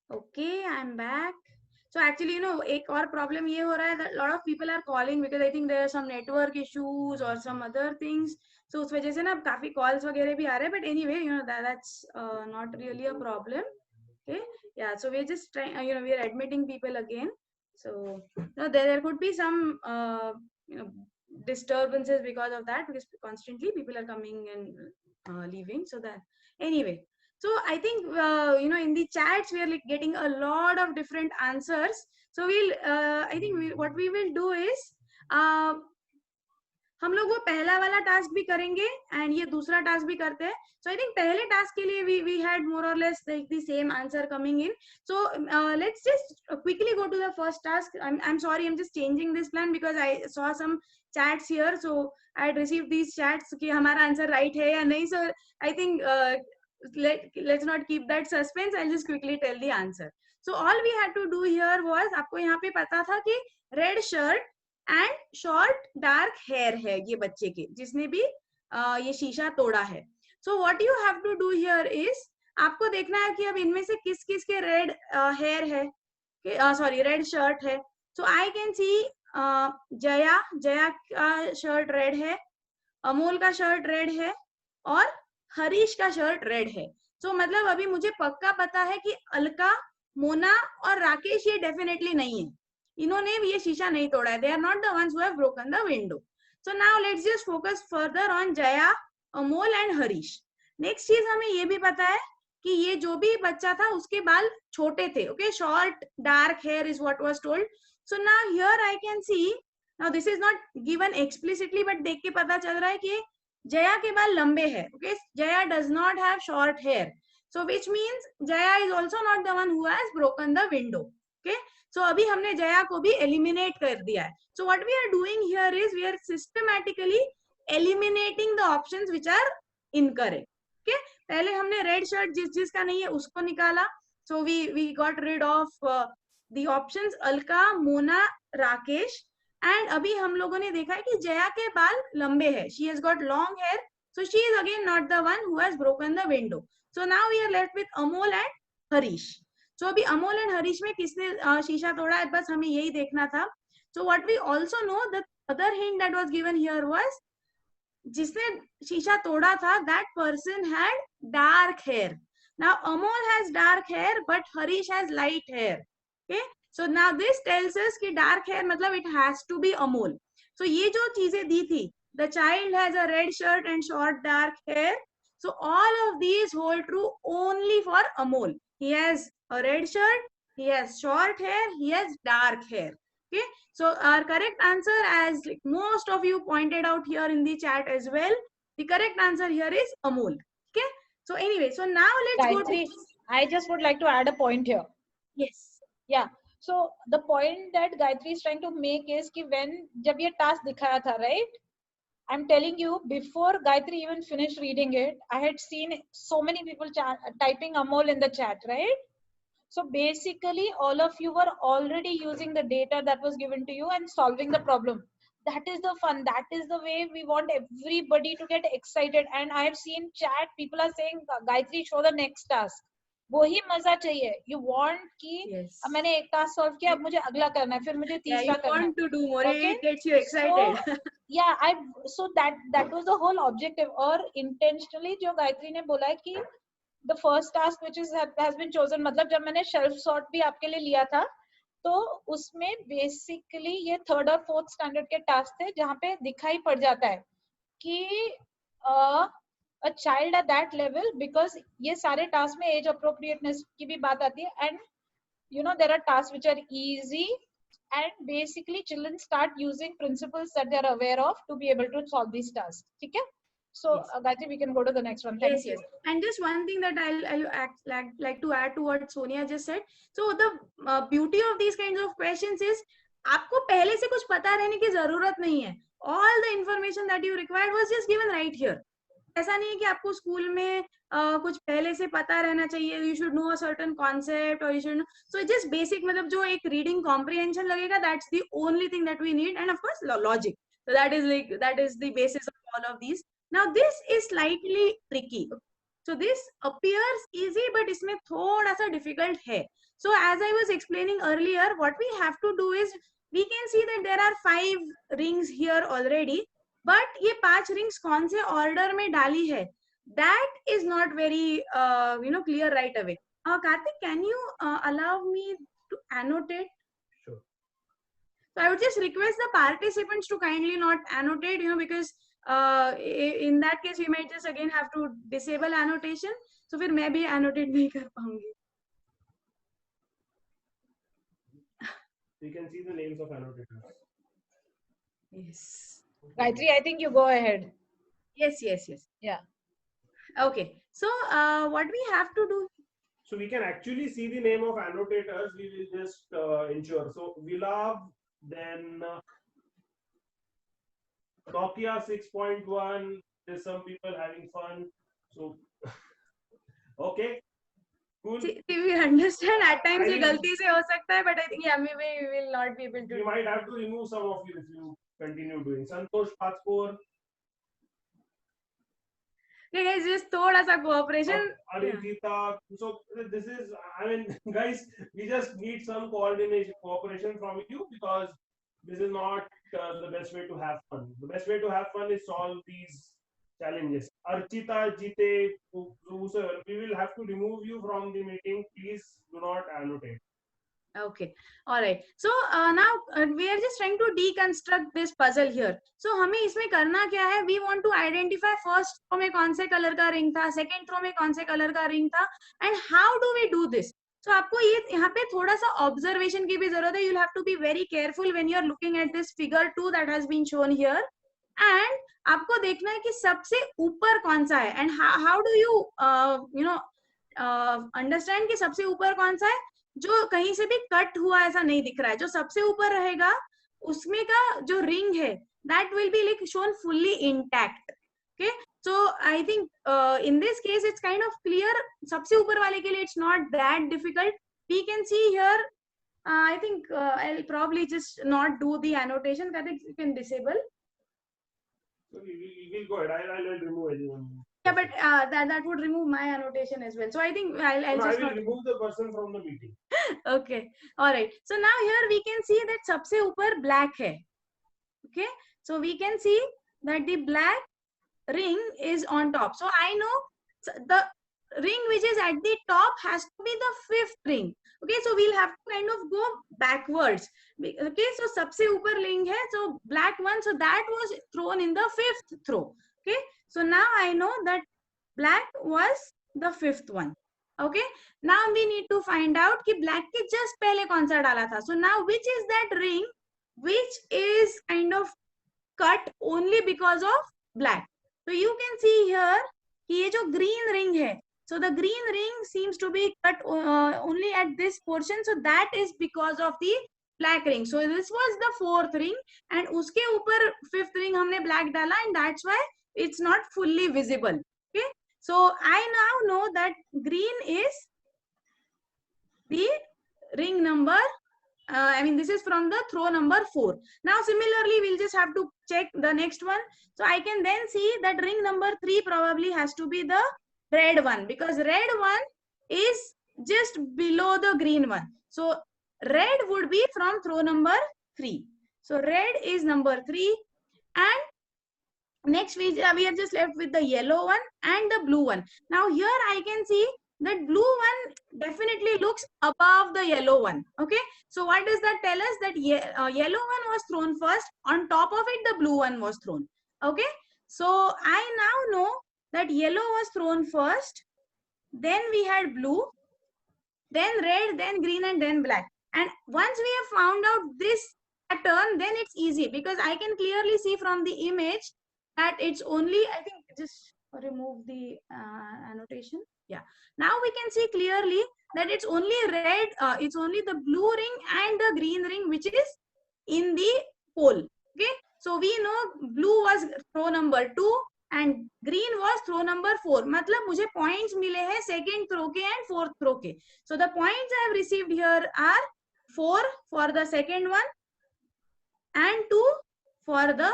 Okay, I'm back. So actually, एक और problem ये हो रहा है that lot of people are calling because I think there are some network issues or some other things. So उस वजह से ना काफी calls वगैरह भी आ रहे हैं. But anyway, that's not really a problem. Okay, yeah. So we're just trying. We are admitting people again. So there could be some disturbances because of that, because constantly people are coming and leaving. So that anyway. So I think in the chats we are like getting a lot of different answers. So I think what we will do is हम लोग वो पहला वाला task भी करेंगे and ये दूसरा task भी करते हैं. So I think पहले टास्क के लिए we had more or less like the same answer coming in. So let's just quickly go to the first task. I'm sorry, I'm just changing this plan because I saw some chats here. So I had received these chats कि हमारा answer right है या नहीं. So I think let's not keep that suspense. I'll just quickly tell the answer. So all we had to do here was, आपको यहाँ पे पता था कि red shirt and short dark hair है ये बच्चे के, जिसने भी ये शीशा तोड़ा है. So what you have to do here is, आपको देखना है कि अब इनमें से किस किस के रेड हेयर है, सॉरी रेड शर्ट है. सो आई कैन सी जया का शर्ट रेड है, अमोल का शर्ट रेड है और हरीश का शर्ट रेड है. सो मतलब अभी मुझे पक्का पता है कि अलका, मोना और राकेश ये डेफिनेटली नहीं है, इन्होंने ये शीशा नहीं तोड़ा है. They are not the ones who have broken the window. So now let's just focus further on Jaya, Amol and Harish. Next चीज हमें ये भी पता है कि ये जो भी बच्चा था उसके बाल छोटे थे. Okay, short dark here is what was told. So now here I can see, now this is not given explicitly but देख के पता चल रहा है कि जया के बाल लंबे हैं. Okay, Jaya does not have short hair, so which means Jaya is also not the one who has broken the window. Okay, so अभी हमने जया को भी एलिमिनेट कर दिया है. So what we are doing here is we are systematically eliminating the options which are incorrect. Okay, पहले हमने red shirt जिसका नहीं है उसको निकाला. So we got rid of the options Alka, Mona, Rakesh. And अभी हम लोगों ने देखा है कि जया के बाल लंबे हैं, she has got long hair, so she is again not the one who has broken the window. So now we are left with Amol and Harish. So अभी अमोल एंड हरीश में किसने शीशा तोड़ा है, बस हमें यही देखना था. So what we also know, the other hint that was given here was, जिसने शीशा तोड़ा था that person had dark hair. Now Amol has dark hair but Harish has light hair. Okay, so now this tells us कि dark hair मतलब it has to be Amol. So ये जो चीजें दी थी, the child has a red shirt and short dark hair, so all of these hold true only for Amol. He has a red shirt, he has short hair, he has dark hair. Okay, so our correct answer, as like most of you pointed out here in the chat as well, the correct answer here is Amol. Okay, so anyway, so now let's Gayatri, go to, I just would like to add a point here. yes, Yeah, so the point that Gayatri is trying to make is कि when जब ये task दिखाया था, right, I'm telling you, before Gayatri even finished reading it, I had seen so many people typing Amol in the chat, right? So basically, all of you were already using the data that was given to you and solving the problem. That is the fun. That is the way we want everybody to get excited. And I have seen chat, people are saying, Gayatri, show the next task. वही मजा चाहिए. You want कि yes, अब मैंने एक task solve किया, अब मुझे अगला करना है, फिर मुझे तीसरा करना है. want to do more, Okay? it gets you excited. Yeah, so that was the whole objective. और intentionally जो गायत्री ने बोला है कि the first task which has been chosen, मतलब जब मैंने shelf sort भी आपके लिए लिया था, तो उसमें बेसिकली ये 3rd और 4th स्टैंडर्ड के टास्क थे जहाँ पे दिखाई पड़ जाता है कि a child at that level, because ये सारे टास्क में एज अप्रोप्रिएटनेस की भी बात आती है, and you know there are tasks which are easy, and basically children start using principles that they are aware of to be able to solve these tasks. ठीक है? So Yes. Gayatri, we can go to the next one. Thank Yes, you. yes. And just one thing that like to add to what Sonia just said. So the beauty of these kinds of questions is आपको पहले से कुछ पता रहने की जरूरत नहीं है. All the information that you required was just given right here. ऐसा नहीं है कि आपको स्कूल में कुछ पहले से पता रहना चाहिए. You should know a certain concept or you should know. So just basic मतलब जो एक reading comprehension लगेगा, that's the only thing that we need, and of course logic. So that is the basis of all of these. Now this is slightly tricky. So this appears easy, but इसमें थोड़ा सा difficult है. So as I was explaining earlier, what we have to do is we can see that there are 5 rings here already, but ये 5 rings कौन से order में डाली है, that is not very clear right away. Karthik, can you allow me to annotate? Sure. So I would just request the participants to kindly not annotate, because in that case we might just again have to disable annotation. So फिर मैं भी annotate नहीं कर पाऊंगी. You can see the names of annotators. Yes. Gayatri, I think you go ahead. Yes. Yeah. Okay. So what we have to do. So we can actually see the name of annotators. We will just ensure. So Vilab, then Nokia 6.1. There's some people having fun. So okay. Cool. See, we understand at times ये I- गलती से हो सकता है, but I think yeah, maybe we will not be able to. You might have to remove some of you if you continue doing. Santosh Patkor, Okay, guys, just थोड़ा सा cooperation. Arijita. So this is, I mean, guys, we just need some cooperation from you, because this is not the best way to have fun. The best way to have fun is solve these challenges. Archita, Jite, whosoever, we will have to remove you from the meeting. Please do not annotate. Okay, all right. So now we are just trying to deconstruct this puzzle here. So हमें इसमें करना क्या है? We want to identify first row में कौन से color का ring था, second row में कौन से color का ring था, and how do we do this? So आपको ये यहाँ पे थोड़ा सा observation की भी जरूरत है. You'll have to be very careful when you are looking at this figure 2 that has been shown here, and आपको देखना है कि सबसे ऊपर कौन सा है, and how do you understand कि सबसे ऊपर कौन सा है? जो कहीं से भी कट हुआ ऐसा नहीं दिख रहा है. जो सबसे ऊपर रहेगा उसमें का जो रिंग है that will be like shown fully intact. Okay, so I think in this case it's kind of clear. सबसे ऊपर वाले के लिए it's not that difficult. We can see here. I think I'll probably just not do the annotation. Karthik, you can disable. So we will go ahead. I'll remove everyone. Yeah, but that would remove my annotation as well. So I think I'll No, just I will not. remove the person from the meeting. Okay, all right. So now here we can see that सबसे ऊपर black है. Okay, so we can see that the black ring is on top. So I know the ring which is at the top has to be the 5th ring. Okay, so we'll have to kind of go backwards. Okay, so सबसे ऊपर ring है, so black one, so that was thrown in the 5th throw. Okay, so now I know that black was the 5th one. Okay, now we need to find out कि black के just पहले कौन सा डाला था. So now which is that ring which is kind of cut only because of black? So you can see here कि ये जो green ring है, so the green ring seems to be cut only at this portion, so that is because of the black ring. So this was the 4th ring, and उसके ऊपर 5th ring हमने black डाला, and that's why it's not fully visible. Okay, so I now know that green is the ring number. I mean, this is from the throw number 4. Now similarly we'll just have to check the next one. So I can then see that ring number 3 probably has to be the red one, because red one is just below the green one. So red would be from throw number 3. So red is number 3, and next we are just left with the yellow one and the blue one. Now here I can see that blue one definitely looks above the yellow one. Okay, so what does that tell us? That yellow one was thrown first, on top of it the blue one was thrown. Okay, so I now know that yellow was thrown first, then we had blue, then red, then green, and then black. And once we have found out this pattern, then it's easy, because I can clearly see from the image that it's only, I think, just remove the annotation. Yeah, now we can see clearly that it's only red, it's only the blue ring and the green ring which is in the pole. Okay, so we know blue was row number 2 and green was throw number 4. मतलब मुझे points मिले हैं second throw के and fourth throw के. So the points I have received here are 4 for the second one and 2 for the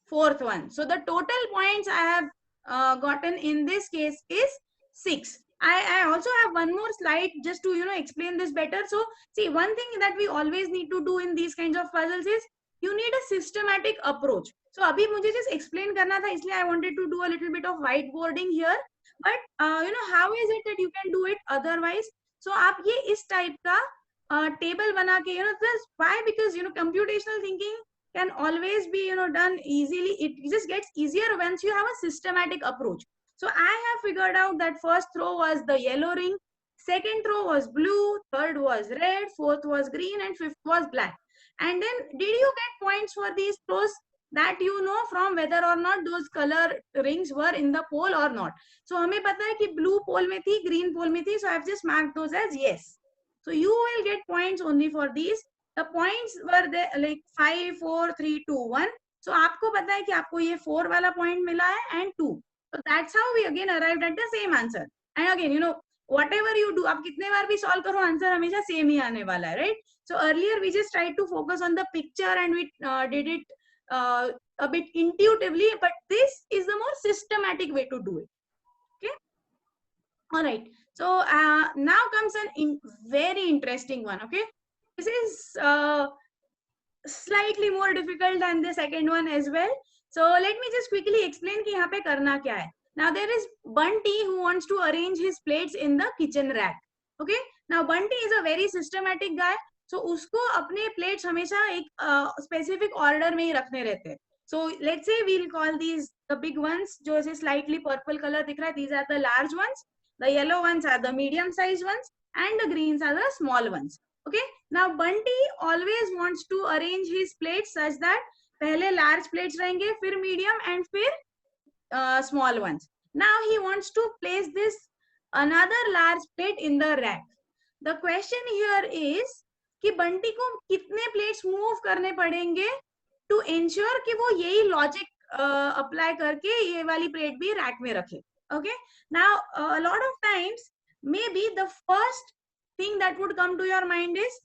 fourth one. So the total points I have gotten in this case is 6. I also have one more slide just to explain this better. So see, one thing that we always need to do in these kinds of puzzles is you need a systematic approach. So abhi mujhe just explain karna tha, isliye I wanted to do a little bit of whiteboarding here. But how is it that you can do it otherwise? So aap ye is type ka table bana ke, this, why? Because computational thinking can always be done easily. It just gets easier once you have a systematic approach. So I have figured out that first throw was the yellow ring, second throw was blue, third was red, fourth was green, and fifth was black. And then did you get points for these throws? That you know from whether or not those color rings were in the pole or not. So हमें पता है कि blue pole में थी, green pole में थी, so I've just marked those as yes. So you will get points only for these. The points were there like 5, 4, 3, 2, 1. So आपको पता है कि आपको ये 4 वाला point मिला है and 2. So that's how we again arrived at the same answer. And again, whatever you do, आप कितने बार भी solve करो, answer हमेशा same ही आने वाला है, right? So earlier we just tried to focus on the picture and we did it a bit intuitively, but this is the more systematic way to do it. Okay. All right. So now comes an very interesting one. Okay. This is slightly more difficult than the second one as well. So let me just quickly explain कि यहाँ पे करना क्या है. Now there is Bunty who wants to arrange his plates in the kitchen rack. Okay. Now Bunty is a very systematic guy. So उसको अपने plates हमेशा एक specific order में ही रखने रहते हैं. So let's say we'll call these the big ones, जो ऐसे slightly purple color दिख रहा है. These are the large ones. The yellow ones are the medium sized ones, and the greens are the small ones. Okay. Now Bunty always wants to arrange his plates such that पहले large plates रहेंगे, फिर medium and फिर small ones. Now he wants to place this another large plate in the rack. The question here is कि बंटी को कितने plates move करने पड़ेंगे to ensure कि वो यही logic apply करके ये वाली plate भी rack में रखे. Okay. Now a lot of times maybe the first thing that would come to your mind is,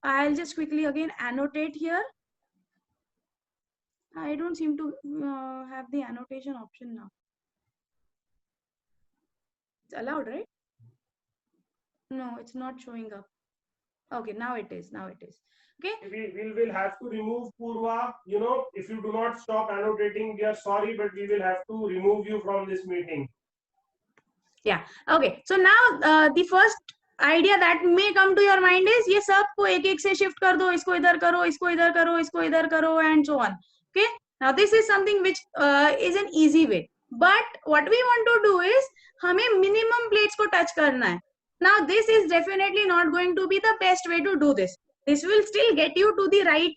I'll just quickly again annotate here. I don't seem to have the annotation option now. It's allowed, right? No, it's not showing up. Okay, now it is. Now it is. Okay. We will have to remove Purva. If you do not stop annotating, we are sorry, but we will have to remove you from this meeting. Yeah. Okay. So now the first idea that may come to your mind is ये सबको एक-एक से shift कर दो, इसको इधर करो, इसको इधर करो, इसको इधर करो, and so on. Okay. Now this is something which is an easy way. But what we want to do is हमें minimum plates को touch करना है. Now this is definitely not going to be the best way to do this. This will still get you to the right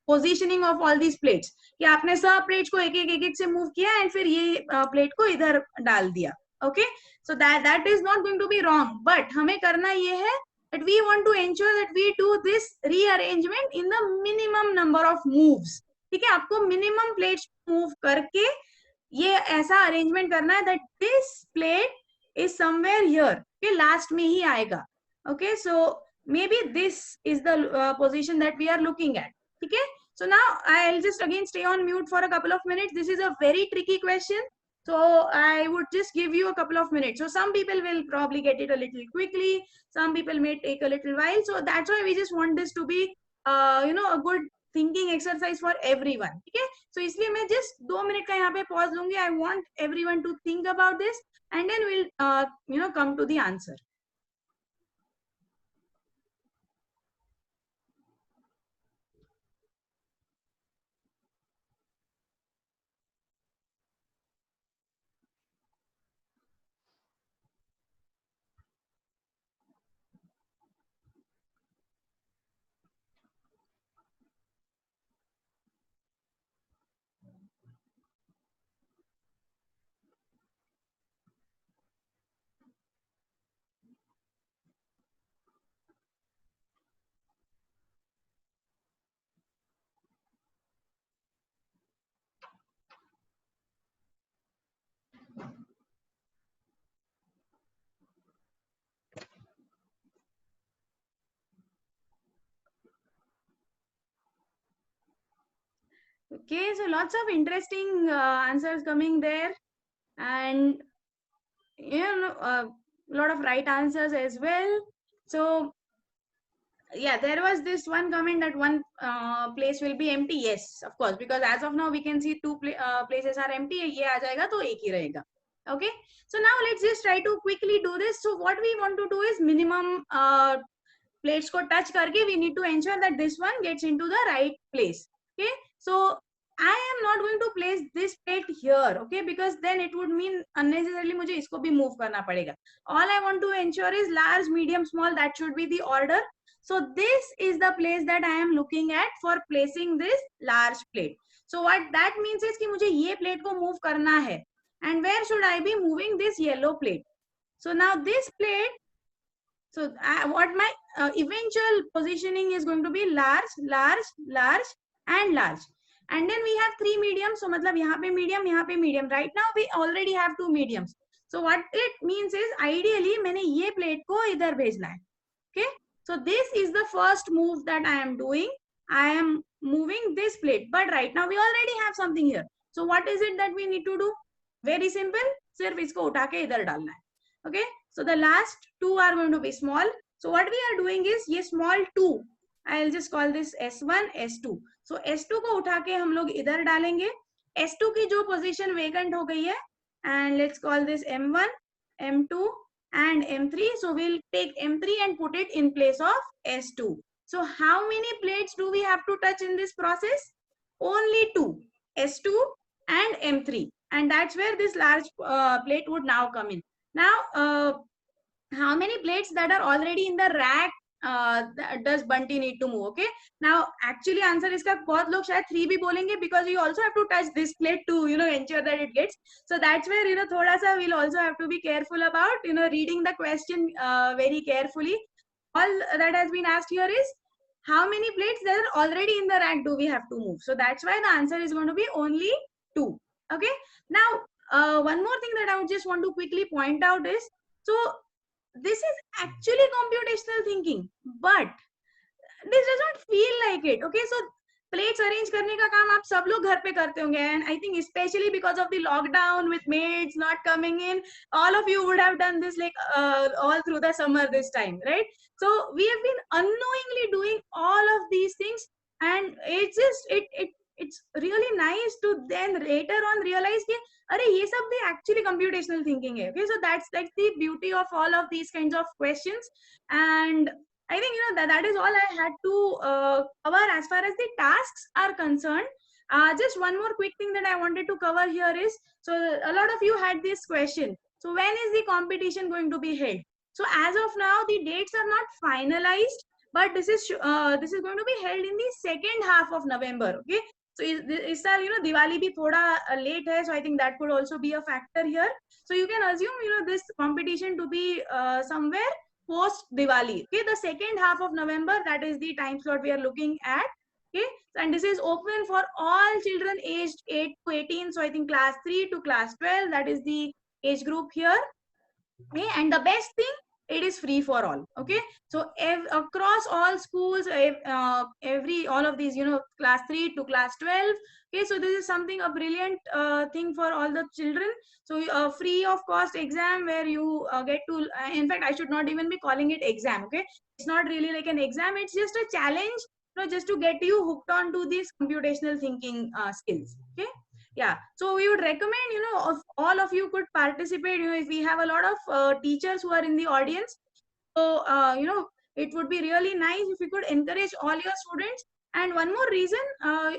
positioning of all these plates. कि आपने सब plates को एक-एक से move किया and फिर ये plate को इधर डाल दिया. Okay, so that is not going to be wrong, but हमें करना ये है that we want to ensure that we do this rearrangement in the minimum number of moves. ठीक है, आपको minimum plates move करके ये ऐसा arrangement करना है that this plate is somewhere here. Okay, last में ही आएगा. Okay, so maybe this is the position that we are looking at. ठीक है, so now I'll just again stay on mute for a couple of minutes. This is a very tricky question. So I would just give you a couple of minutes. So some people will probably get it a little quickly. Some people may take a little while. So that's why we just want this to be, a good thinking exercise for everyone. Okay. So इसलिए मैं just 2 minutes का यहाँ पे pause लूँगी. I want everyone to think about this. and then we'll come to the answer. Okay, so lots of interesting answers coming there, and a lot of right answers as well. So yeah, there was this one comment that one place will be empty. Yes, of course, because as of now we can see two places are empty. ये आ जाएगा तो एक ही रहेगा. Okay, so now let's just try to quickly do this. So what we want to do is minimum plates को touch करके we need to ensure that this one gets into the right place. Okay, so I am not going to place this plate here, okay, because then it would mean unnecessarily मुझे इसको भी move करना पड़ेगा. All I want to ensure is large, medium, small. That should be the order. So this is the place that I am looking at for placing this large plate. So what that means is कि मुझे ये plate को move करना है. And where should I be moving this yellow plate? So now this plate. So what my eventual positioning is going to be large, large, large, and large. And then we have three mediums. So matlab yahan pe medium, yahan pe medium. Right now we already have two mediums. So what it means is ideally मैंने ये plate को इधर भेजना है. Okay. So this is the first move that I am doing. I am moving this plate. But right now we already have something here. So what is it that we need to do? Very simple. सिर्फ इसको उठा के इधर डालना है. Okay. So the last two are going to be small. So what we are doing is ये small 2. I'll just call this S1, S2. So S2 को उठा के हम लोग इधर डालेंगे. S2 की जो position vacant हो गई है, and let's call this M1, M2, and M3. So we'll take M3 and put it in place of S2. So how many plates do we have to touch in this process? Only 2, S2 and M3. And that's where this large plate would now come in. Now, how many plates that are already in the rack does Bunty need to move? Okay. Now, actually, answer इसका बहुत लोग शायद 3 भी बोलेंगे, because you also have to touch this plate to ensure that it gets. So that's where थोड़ा सा we'll also have to be careful about reading the question very carefully. All that has been asked here is how many plates that are already in the rack do we have to move? So that's why the answer is going to be only 2. Okay. Now, one more thing that I would just want to quickly point out is, so this is actually computational thinking, but this does not feel like it. Okay, so plates arrange करने का काम आप सब लोग घर पे करते होंगे, and I think especially because of the lockdown with maids not coming in, all of you would have done this like all through the summer this time, right? So we have been unknowingly doing all of these things, and it's just it's really nice to then later on realize कि अरे ये सब भी actually computational thinking है. Okay, so that's like the beauty of all of these kinds of questions, and I think that is all I had to cover as far as the tasks are concerned. Just one more quick thing that I wanted to cover here is, so a lot of you had this question. So when is the competition going to be held? So as of now, the dates are not finalized, but this is going to be held in the second half of November. Okay. So is that Diwali bhi thoda late hai, so I think that could also be a factor here. So you can assume this competition to be somewhere post Diwali. Okay, the second half of November, that is the time slot we are looking at. Okay, and this is open for all children aged 8 to 18. So I think class 3 to class 12, that is the age group here. Okay, and the best thing, it is free for all. Okay, so across all schools, all of these, class 3 to class 12. Okay, so this is something, a brilliant thing for all the children. So free of cost exam where you get to, in fact, I should not even be calling it exam. Okay, it's not really like an exam. It's just a challenge, just to get you hooked on to these computational thinking skills. Okay. Yeah, so we would recommend, if all of you could participate, if we have a lot of teachers who are in the audience, so it would be really nice if you could encourage all your students. And one more reason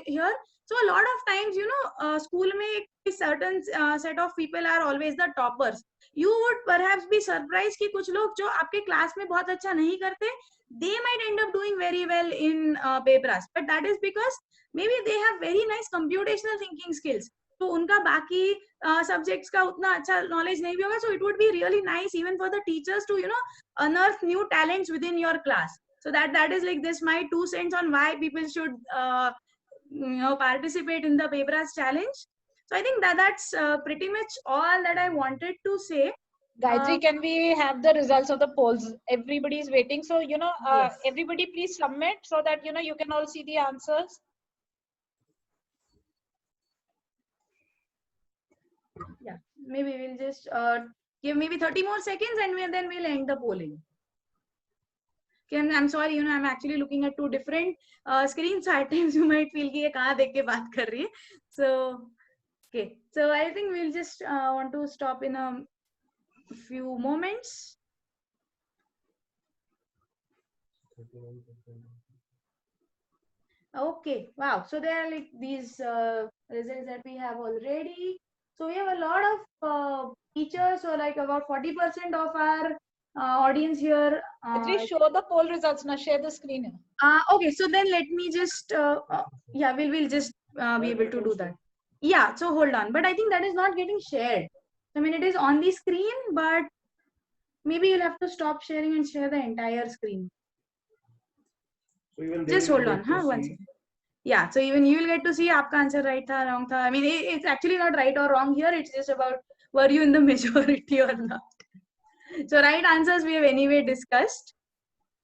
here, so a lot of times, school may be certain set of people are always the toppers. You would perhaps be surprised कि कुछ लोग जो आपके class में बहुत अच्छा नहीं करते, they might end up doing very well in Bebras, but that is because maybe they have very nice computational thinking skills. तो उनका बाकी subjects का उतना अच्छा knowledge नहीं भी होगा. So it would be really nice even for the teachers to unearth new talents within your class. So that is like this my 2 cents on why people should participate in the Bebras challenge. So I think that's pretty much all that I wanted to say. Gayatri, can we have the results of the polls? Everybody is waiting. So, Yes. everybody please submit so that, you can all see the answers. Yeah, maybe we'll just give maybe 30 more seconds and then we'll end the polling. Okay, I'm sorry, I'm actually looking at 2 different screens, so at times you might feel कि ये कहाँ देख के बात कर रही है. So, okay, so I think we'll just want to stop in a few moments. Okay, wow. So there are like these results that we have already. So we have a lot of teachers, so like about 40% of our audience here. Gayatri, show the poll results. Now share the screen. Okay, so then let me just, yeah, we'll just be able to do that. Yeah, so hold on. But I think that is not getting shared. I mean, it is on the screen, but maybe you'll have to stop sharing and share the entire screen. So even Just hold on, huh? One second. Yeah, so even you will get to see aapka answer right tha, wrong tha. I mean, it's actually not right or wrong here. It's just about were you in the majority or not. So right answers we have anyway discussed.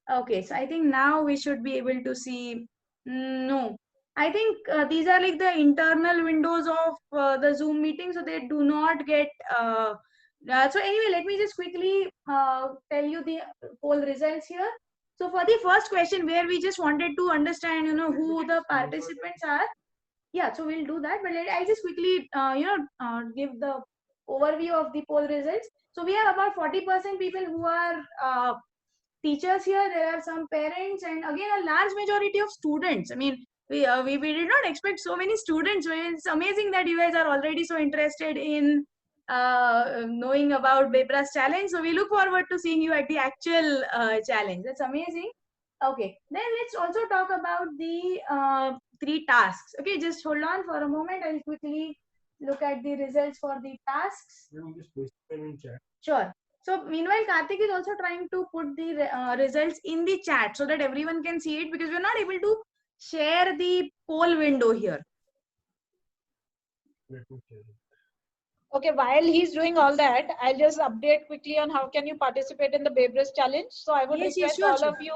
Okay, so I think now we should be able to see. No, I think these are like the internal windows of the Zoom meeting, so they do not get. So anyway, let me just quickly tell you the poll results here. So for the first question, where we just wanted to understand, who the participants are. Yeah, so we'll do that, but I'll just quickly, give the overview of the poll results. So we have about 40% people who are teachers here. There are some parents, and again a large majority of students. I mean, we did not expect so many students. So it's amazing that you guys are already so interested in knowing about Bebras challenge. So we look forward to seeing you at the actual challenge. That's amazing. Okay, then let's also talk about the 3 tasks. Okay, just hold on for a moment. I'll quickly look at the results for the tasks. Sure. So meanwhile, Karthik is also trying to put the results in the chat so that everyone can see it, because we're not able to share the poll window here. Okay, while he's doing all that, I'll just update quickly on how can you participate in the Bebras challenge. So I would request sure, all sure. of you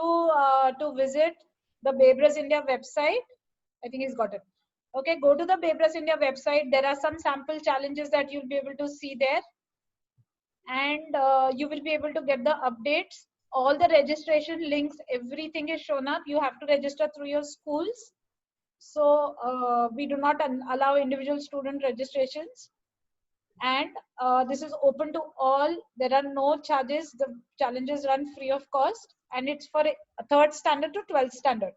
to visit the Bebras India website. I think he's got it. Okay, go to the Bebras India website. There are some sample challenges that you'll be able to see there. And you will be able to get the updates. All the registration links, everything is shown up. You have to register through your schools. So we do not allow individual student registrations. And this is open to all. There are no charges. The challenges run free of cost, and it's for a 3rd standard to 12th standard.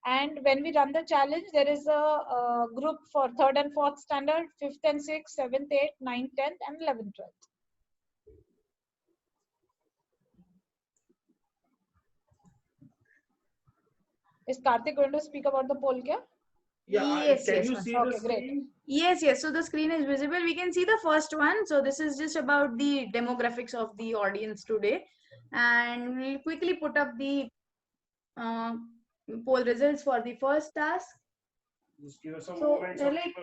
And when we run the challenge, there is a group for 3rd and 4th standard, 5th and 6th, 7th, 8th, 9th, 10th, and 11th, 12th. Is Karthik going to speak about the poll? Yeah, Yes, can yes, you one see second. the Okay, great. screen? Yes. So the screen is visible. We can see the first one. So this is just about the demographics of the audience today. And we'll quickly put up the poll results for the first task. Just give us some So moments. like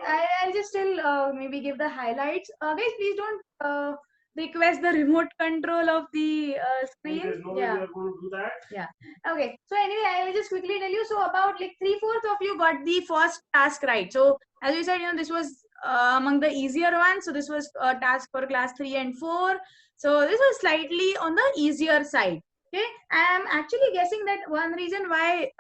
I'll just still maybe give the highlights. Guys, please don't request the remote control of the screen. There's no way we are going to do that. Yeah. Okay. So anyway, I will just quickly tell you. So about like 3/4 of you got the first task right. So as we said, this was among the easier ones. So this was a task for class 3 and 4. So this was slightly on the easier side. Okay. I am actually guessing that one reason why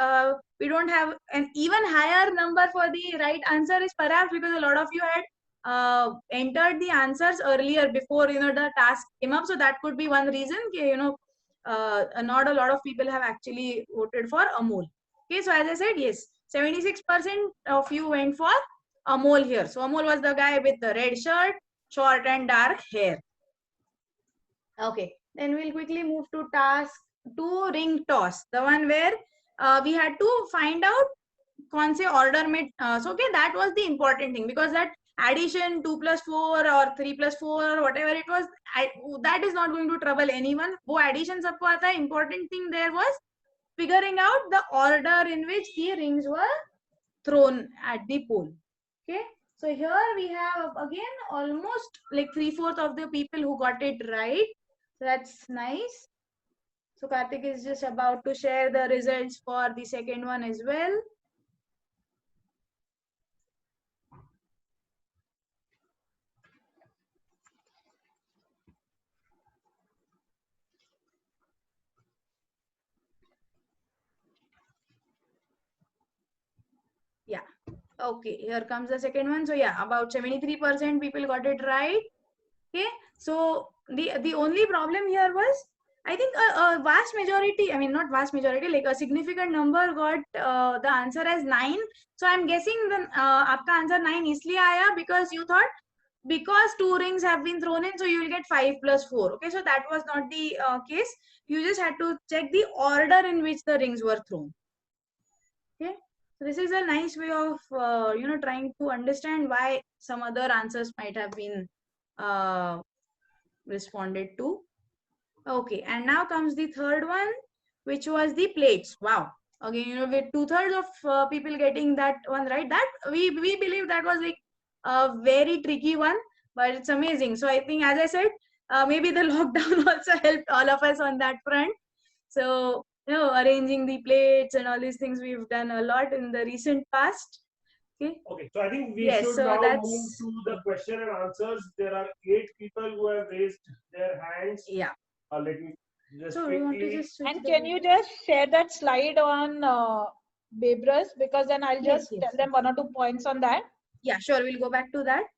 we don't have an even higher number for the right answer is perhaps because a lot of you had entered the answers earlier before the task came up. So that could be one reason. Not a lot of people have actually voted for Amol. Okay, so as I said, yes, 76% of you went for Amol here. So Amol was the guy with the red shirt, short and dark hair. Okay, then we'll quickly move to task 2, ring toss, the one where we had to find out kaun se order mein. So okay, that was the important thing, because that addition 2 plus 4 or 3 plus 4 or whatever it was, that is not going to trouble anyone. वो addition सबको आता है. Important thing there was figuring out the order in which the rings were thrown at the pole. Okay, so here we have again almost like 3/4 of the people who got it right. So that's nice. So Karthik is just about to share the results for the second one as well. Yeah. Okay, here comes the second one. So yeah, about 73% people got it right. Okay, so the only problem here was, I think a vast majority, I mean not vast majority, like a significant number got the answer as 9. So I'm guessing the आपका answer 9 इसलिए आया because you thought because 2 rings have been thrown in, so you will get 5 plus 4. Okay, so that was not the case. You just had to check the order in which the rings were thrown. Okay, so this is a nice way of trying to understand why some other answers might have been responded to. Okay, and now comes the third one, which was the plates. Wow. Again, with 2/3 of people getting that one right, that we believe that was like a very tricky one, but it's amazing. So I think, as I said, maybe the lockdown also helped all of us on that front. So arranging the plates and all these things we've done a lot in the recent past. Okay, so I think we Yes, should so now that's- move to the question and answers. There are 8 people who have raised their hands. Yeah. Let me just So we want to quickly. just switch And the can you just share that slide on Babras, because then I'll Yes, just yes. tell them 1 or 2 points on that. Yeah, sure. We'll go back to that.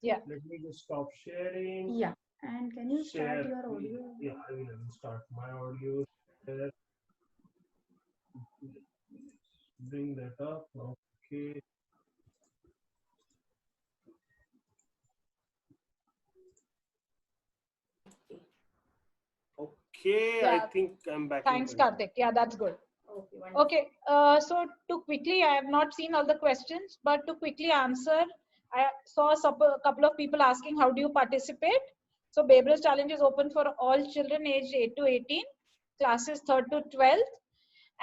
Yeah. Let me just stop sharing. Yeah. And can you start Share. your audio? Yeah, I will start my audio. There. Bring that up. Okay. Okay, Yeah. I think I'm back. Thanks, Karthik. Yeah, that's good. Okay, wonderful. Okay, so to quickly, I have not seen all the questions, but to quickly answer, I saw a couple of people asking, how do you participate? So Babras Challenge is open for all children aged 8 to 18, classes 3rd to 12th.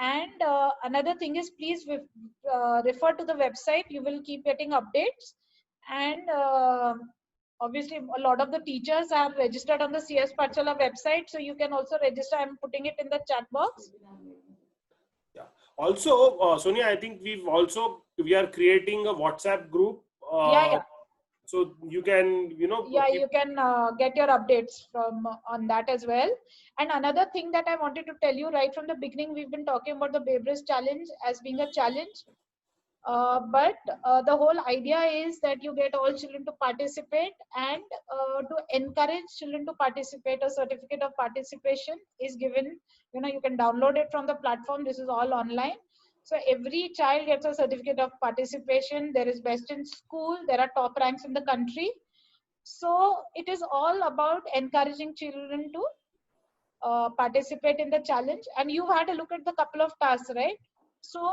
And another thing is, please refer to the website. You will keep getting updates. And obviously, a lot of the teachers are registered on the CS Pathshala website. So you can also register. I'm putting it in the chat box. Yeah. Also, Sonia, I think we are creating a WhatsApp group. Yeah. So you can, Yeah, you can get your updates from on that as well. And another thing that I wanted to tell you right from the beginning, we've been talking about the Babras Challenge as being a challenge. But the whole idea is that you get all children to participate, and to encourage children to participate, a certificate of participation is given. You can download it from the platform. This is all online. So every child gets a certificate of participation. There is best in school. There are top ranks in the country. So it is all about encouraging children to participate in the challenge. And you had a look at the couple of tasks, right? So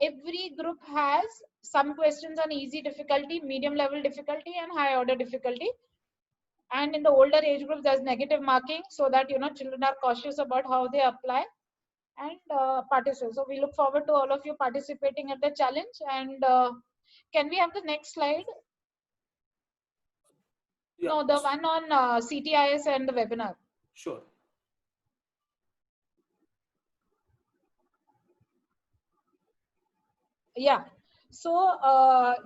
every group has some questions on easy difficulty, medium level difficulty, and high order difficulty. And in the older age group, there's negative marking, so that children are cautious about how they apply and participate. So we look forward to all of you participating at the challenge. And can we have the next slide? Yeah. No, the one on CTIS and the webinar. Sure. Yeah. So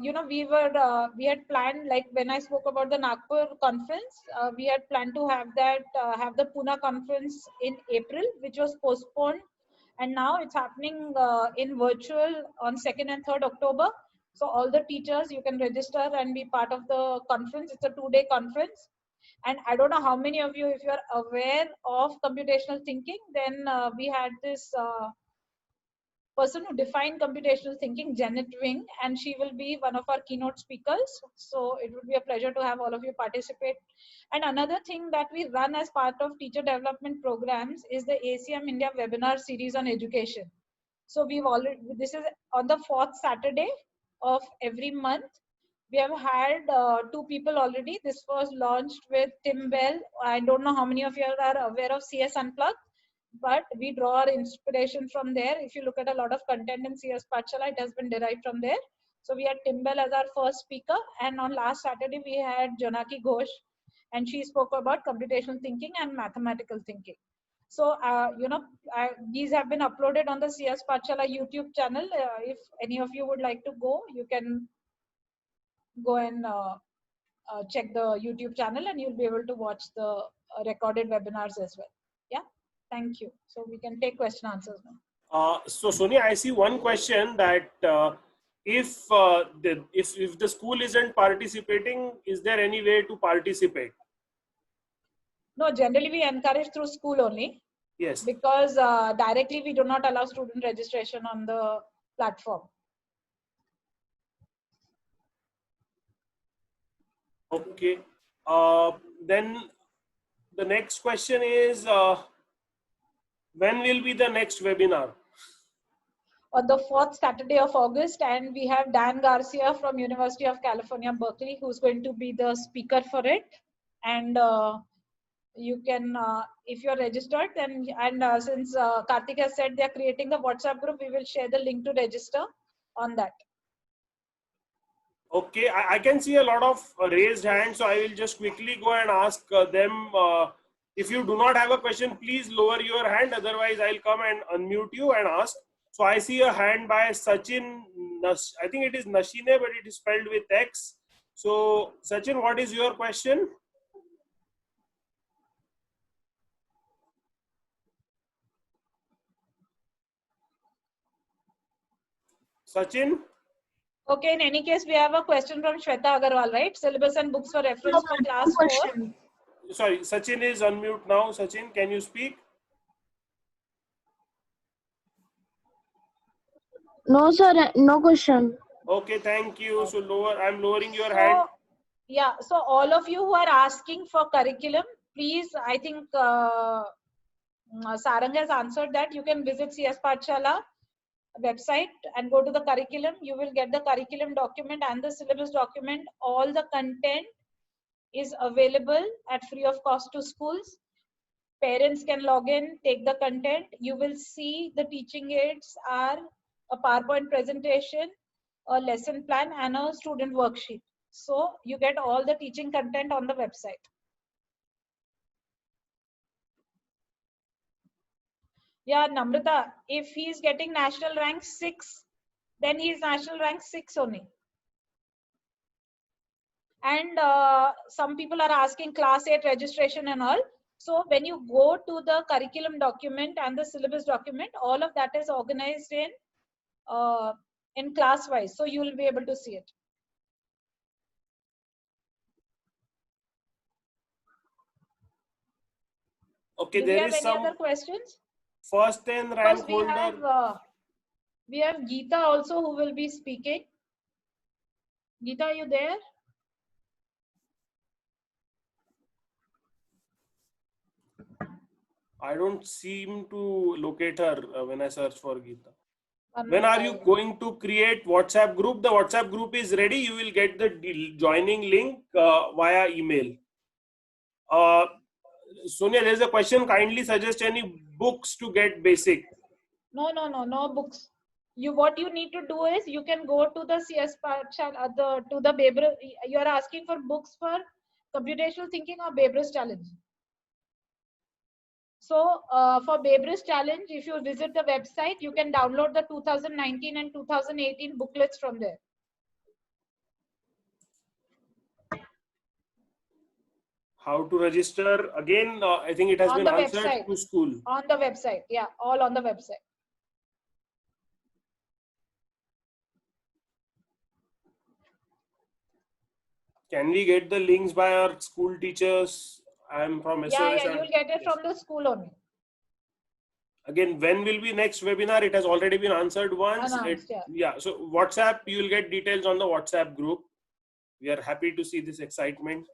we had planned, like when I spoke about the Nagpur conference, we had planned to have the Pune conference in April, which was postponed, and now it's happening in virtual on 2nd and 3rd October. So all the teachers, you can register and be part of the conference. It's a 2-day conference. And I don't know how many of you, if you're aware of computational thinking, then we had this person who defined computational thinking, Janet Wing, and she will be one of our keynote speakers. So it would be a pleasure to have all of you participate. And another thing that we run as part of teacher development programs is the ACM India webinar series on education. So we've already, this is on the 4th Saturday of every month. We have had 2 people already. This was launched with Tim Bell. I don't know how many of you are aware of CS Unplugged, but we draw our inspiration from there. If you look at a lot of content in CS Pathshala, it has been derived from there. So we had Tim Bell as our first speaker, and on last Saturday we had Janaki Ghosh, and she spoke about computational thinking and mathematical thinking. So these have been uploaded on the CS Pathshala YouTube channel. If any of you would like to go, you can go and check the YouTube channel, and you'll be able to watch the recorded webinars as well. Yeah, thank you. So we can take question answers now. So Sonia, I see one question that if the school isn't participating, is there any way to participate? No, generally we encourage through school only. Yes. Because directly we do not allow student registration on the platform. Okay. Then the next question is, when will be the next webinar? On the 4th Saturday of August, and we have Dan Garcia from University of California, Berkeley, who's going to be the speaker for it. And you can, if you're registered, then, and since Karthik has said they're creating the WhatsApp group, we will share the link to register on that. Okay, I can see a lot of raised hands, so I will just quickly go and ask them. If you do not have a question, please lower your hand. Otherwise, I'll come and unmute you and ask. So I see a hand by Sachin. I think it is Nashine, but it is spelled with X. So Sachin, what is your question? Sachin? Okay, in any case, we have a question from Shweta Agarwal, right? Syllabus and books for reference for class 4. Sorry, Sachin is unmute now. Sachin, can you speak? No, sir, no question. Okay, thank you. So I'm lowering your hand. Yeah, so all of you who are asking for curriculum, please, I think Sarang has answered that. You can visit CS Pathshala website and go to the curriculum. You will get the curriculum document and the syllabus document. All the content is available at free of cost to schools. Parents can log in, take the content. You will see the teaching aids are a PowerPoint presentation, a lesson plan, and a student worksheet. So you get all the teaching content on the website. Yeah, Namrata, if he's getting national rank 6, then he's national rank 6 only. And some people are asking class 8 registration and all. So when you go to the curriculum document and the syllabus document, all of that is organized in class wise. So you will be able to see it. Okay, Do we have any other questions? First 10 rank holder. We have Geeta also who will be speaking. Geeta, are you there? I don't seem to locate her when I search for Geeta. When are you going to create WhatsApp group? The WhatsApp group is ready. You will get the joining link via email. Sonia, there's a question. Kindly suggest any books to get basic. No books. What you need to do is you can go to the CS Pathshala, to the Bebris. You are asking for books for computational thinking or Bebris challenge. So for Bebris challenge, if you visit the website, you can download the 2019 and 2018 booklets from there. How to register? Again, I think it has been answered to school. On the website, yeah, all on the website. Can we get the links by our school teachers? I'm from SOS. Yeah, you'll get it Yes. from the school only. Again, when will be next webinar? It has already been answered once. Announced, Yeah. So WhatsApp, you will get details on the WhatsApp group. We are happy to see this excitement.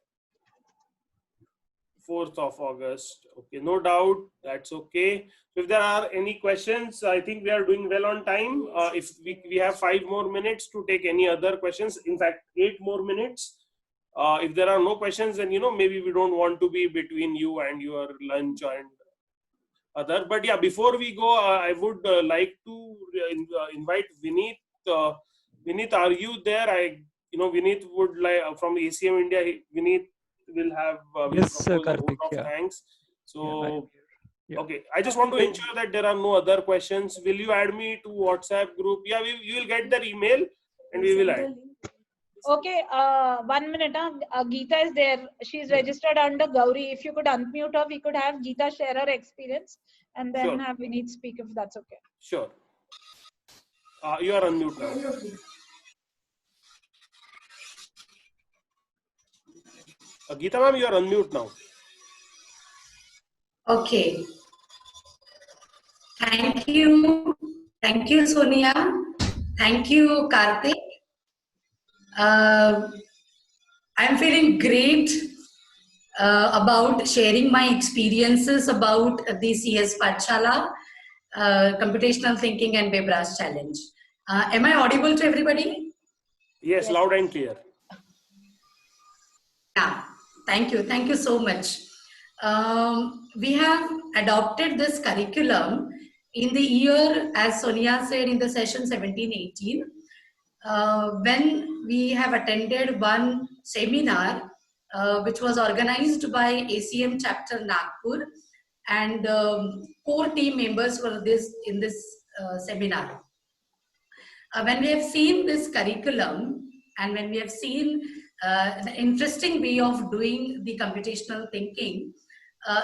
4th of August. Okay, no doubt. That's okay. So if there are any questions, I think we are doing well on time. If we have 5 more minutes to take any other questions. In fact, 8 more minutes. If there are no questions, then maybe we don't want to be between you and your lunch and other. But yeah, before we go, I would like to invite Vineet. Vineet, are you there? Vineet would like from ACM India. Vineet will have Yes, propose a vote Karthik, of yeah. thanks. So Yeah. okay, I just want to ensure that there are no other questions. Will you add me to WhatsApp group? Yeah, you will get their email and we will add. Okay, 1 minute. Geeta is there. She's registered under Gauri. If you could unmute her, we could have Geeta share her experience and then Sure. have Vineet speak if that's okay. Sure. You are unmute now. Geeta ma'am, you are unmute now. Okay. Thank you. Thank you, Sonia. Thank you, Karthik. I'm feeling great about sharing my experiences about the CS Pathshala, Computational Thinking and Bebras Challenge. Am I audible to everybody? Yes, loud and clear. Yeah, thank you. Thank you so much. We have adopted this curriculum in the year, as Sonia said, in the session 17-18, when we have attended one seminar which was organized by ACM chapter Nagpur, and core team members were in this seminar. When we have seen this curriculum and when we have seen the interesting way of doing the computational thinking,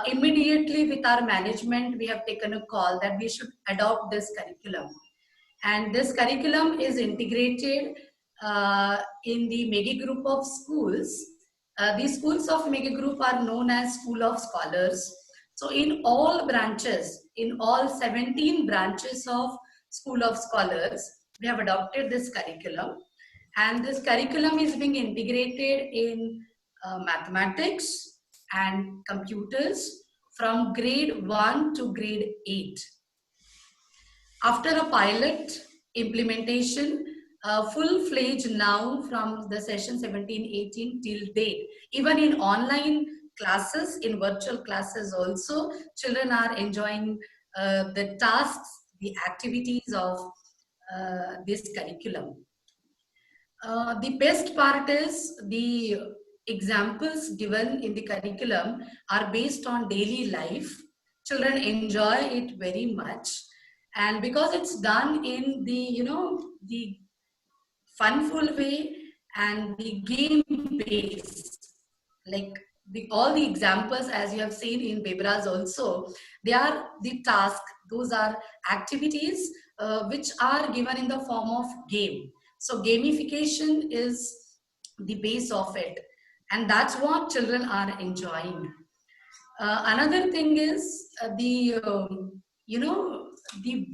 immediately with our management, we have taken a call that we should adopt this curriculum. And this curriculum is integrated in the Megi group of schools. These schools of Megi group are known as School of Scholars. So in all branches, in all 17 branches of School of Scholars, we have adopted this curriculum. And this curriculum is being integrated in mathematics and computers from grade 1 to grade 8. After a pilot implementation, full-fledged now from the session 17-18 till date, even in online classes, in virtual classes also, children are enjoying the tasks, the activities of this curriculum. The best part is the examples given in the curriculum are based on daily life. Children enjoy it very much. And because it's done in the, the funful way and the game based, like all the examples as you have seen in Bebras also, they are the task, those are activities which are given in the form of game. So gamification is the base of it. And that's what children are enjoying. Another thing is the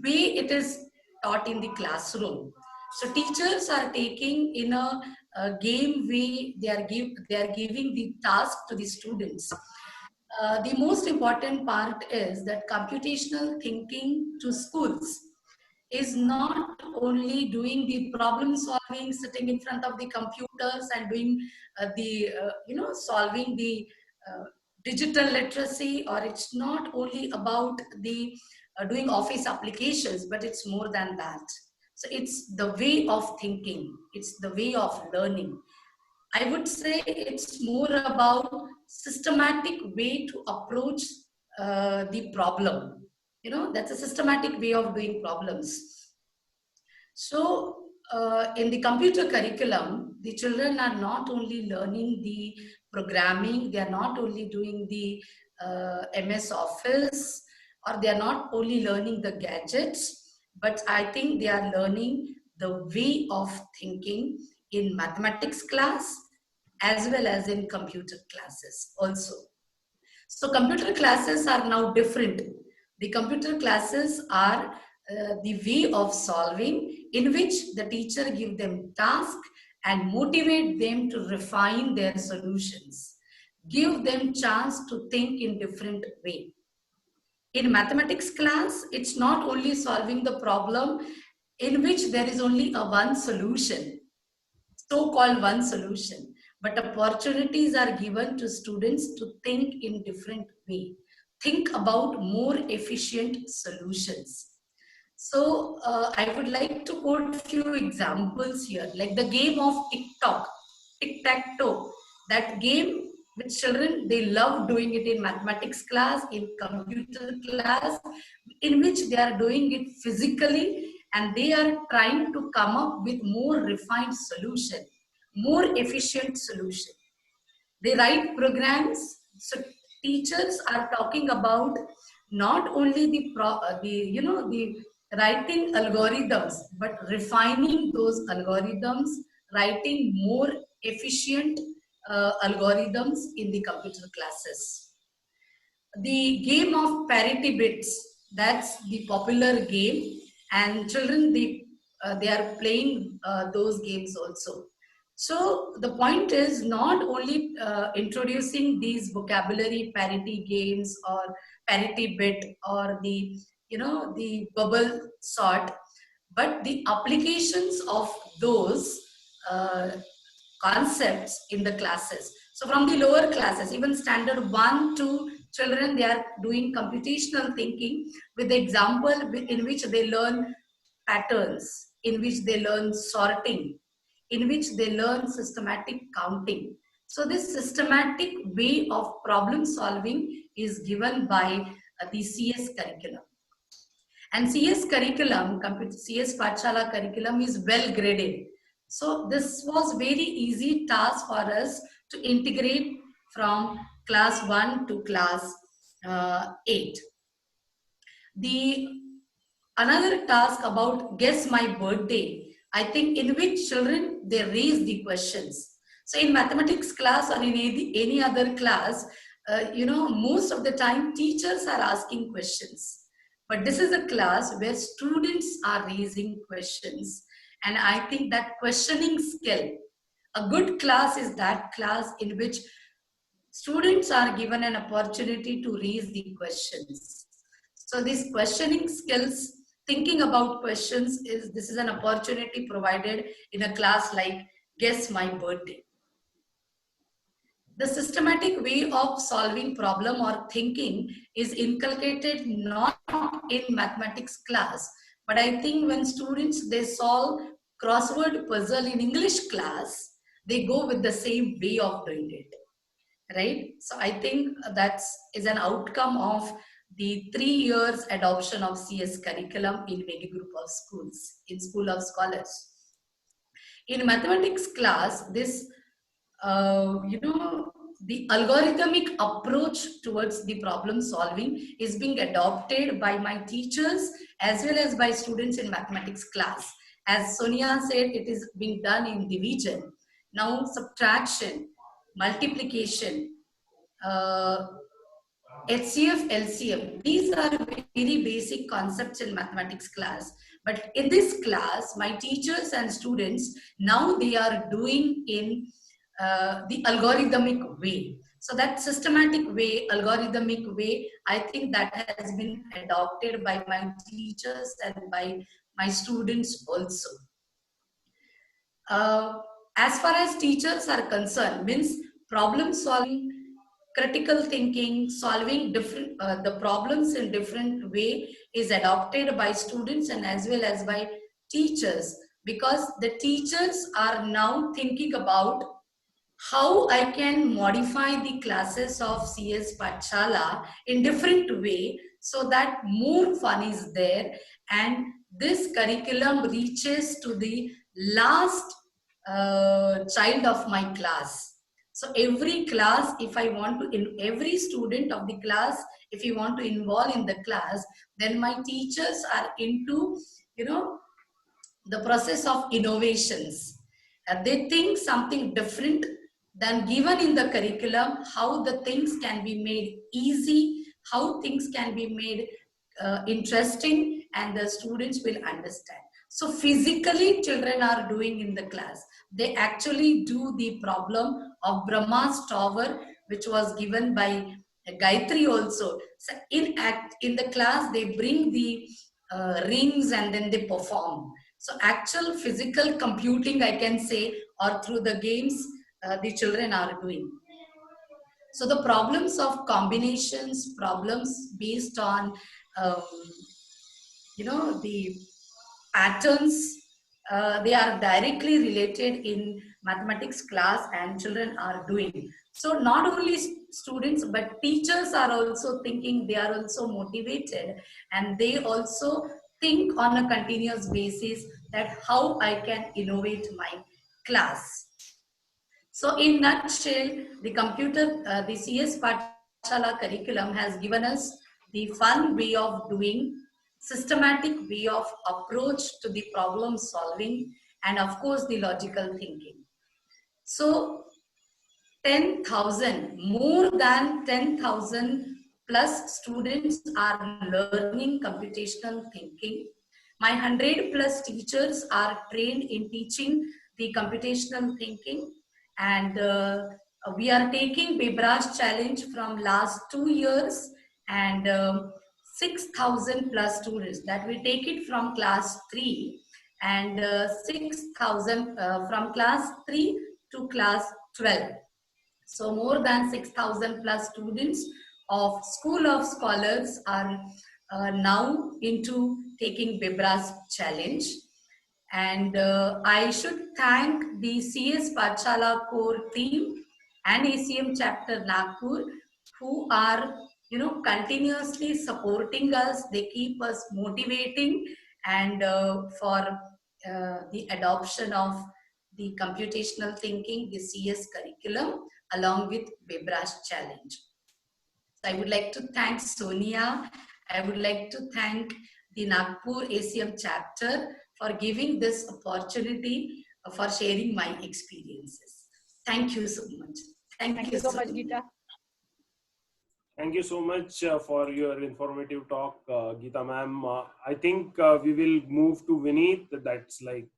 way it is taught in the classroom. So teachers are taking in a game way, they are giving the task to the students. The most important part is that computational thinking to schools is not only doing the problem solving, sitting in front of the computers and doing solving the digital literacy, or it's not only about the doing office applications, but it's more than that. So it's the way of thinking, it's the way of learning. I would say it's more about systematic way to approach the problem. That's a systematic way of doing problems. So in the computer curriculum, the children are not only learning the programming, they are not only doing the MS Office, or they are not only learning the gadgets, but I think they are learning the way of thinking in mathematics class, as well as in computer classes also. So computer classes are now different. The computer classes are the way of solving in which the teacher give them task and motivate them to refine their solutions, give them chance to think in different way. In mathematics class, it's not only solving the problem in which there is only a one solution, so-called one solution, but opportunities are given to students to think in different way, think about more efficient solutions. So I would like to quote few examples here, like the game of tic-tac-toe. That game with children, they love doing it in mathematics class, in computer class, in which they are doing it physically, and they are trying to come up with more refined solution, more efficient solution. They write programs. So teachers are talking about not only the writing algorithms, but refining those algorithms, writing more efficient algorithms in the computer classes. The game of parity bits, that's the popular game, and children, they are playing those games also. So the point is not only introducing these vocabulary parity games or parity bit or the the bubble sort, but the applications of those uh, concepts in the classes. So from the lower classes, even standard 1 to children, they are doing computational thinking with the example in which they learn patterns, in which they learn sorting, in which they learn systematic counting. So this systematic way of problem solving is given by the CS curriculum. And CS curriculum, CS Pathshala curriculum is well graded. So this was very easy task for us to integrate from class 1 to class 8. Another task about guess my birthday, I think, in which children, they raise the questions. So in mathematics class or in any other class, most of the time teachers are asking questions. But this is a class where students are raising questions. And I think that questioning skill, a good class is that class in which students are given an opportunity to raise the questions. So these questioning skills, thinking about questions, this is an opportunity provided in a class like Guess My Birthday. The systematic way of solving problem or thinking is inculcated not in mathematics class, but I think when students, they solve crossword puzzle in English class, they go with the same way of doing it, right? So I think that is an outcome of the 3 years adoption of CS curriculum in many group of schools, in School of Scholars. In mathematics class, this the algorithmic approach towards the problem solving is being adopted by my teachers as well as by students in mathematics class. As Sonia said, it is being done in division. Now subtraction, multiplication, HCF, LCM, these are very basic concepts in mathematics class. But in this class, my teachers and students, now they are doing in the algorithmic way. So that systematic way, algorithmic way, I think that has been adopted by my teachers and by my students also. As far as teachers are concerned, means problem solving, critical thinking, solving different the problems in different way is adopted by students and as well as by teachers, because the teachers are now thinking about how I can modify the classes of CS Pathshala in different way so that more fun is there and this curriculum reaches to the last child of my class. So every class, if I want to, in every student of the class, if you want to involve in the class, then my teachers are into, the process of innovations. They think something different. then given in the curriculum how the things can be made easy, how things can be made interesting, and the students will understand. So physically children are doing in the class. They actually do the problem of Brahma's tower, which was given by Gayatri also. So in the class they bring the rings and then they perform. So actual physical computing, I can say, or through the games the children are doing. So the problems of combinations, problems based on um, the patterns, they are directly related in mathematics class, and children are doing. So not only students but teachers are also thinking, they are also motivated, and they also think on a continuous basis that how I can innovate my class. So in nutshell, the CS Pathshala curriculum has given us the fun way of doing, systematic way of approach to the problem solving, and of course the logical thinking. So 10,000, more than 10,000 plus students are learning computational thinking. My 100 plus teachers are trained in teaching the computational thinking, and we are taking Bebraj challenge from last 2 years, and 6,000 plus students that we take it from class 3, and 6,000 from class 3 to class 12. So more than 6,000 plus students of School of Scholars are now into taking Bebraj challenge. And I should thank the CS Pathshala core team and ACM chapter Nagpur, who are continuously supporting us. They keep us motivating, and for the adoption of the computational thinking, the CS curriculum, along with Bebraj challenge. So I would like to thank Sonia. I would like to thank the Nagpur ACM chapter for giving this opportunity for sharing my experiences. Thank you so much. Thank you so much, Geeta. Thank you so much for your informative talk, Geeta ma'am. I think we will move to Vineet. That's like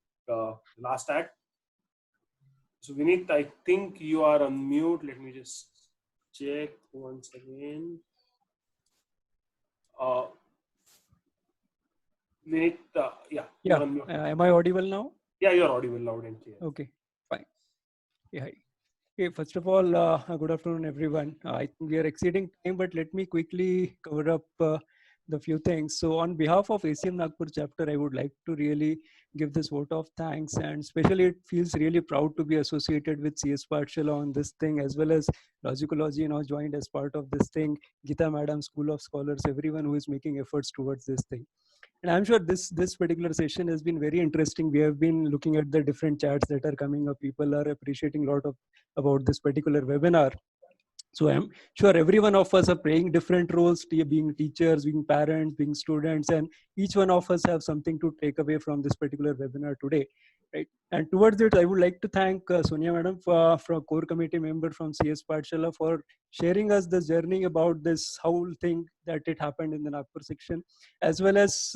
last act. So Vineet, I think you are on mute. Let me just check once again. Vineet, yeah. Yeah. Am I audible now? Yeah, you're audible loud and clear. Okay, fine. Yeah. Hi. Okay, first of all, good afternoon, everyone. I think we are exceeding time, but let me quickly cover up the few things. So on behalf of ACM Nagpur chapter, I would like to really give this vote of thanks, and especially it feels really proud to be associated with CS Pathshala on this thing, as well as Logicology now joined as part of this thing, Geeta Madam, School of Scholars, everyone who is making efforts towards this thing. And I'm sure this particular session has been very interesting. We have been looking at the different chats that are coming up. People are appreciating a lot about this particular webinar. So I'm sure every one of us are playing different roles, being teachers, being parents, being students, and each one of us have something to take away from this particular webinar today, right? And towards it, I would like to thank Sonia Madam, from core committee member from CS Pathshala, for sharing us this journey about this whole thing that it happened in the Nagpur section, as well as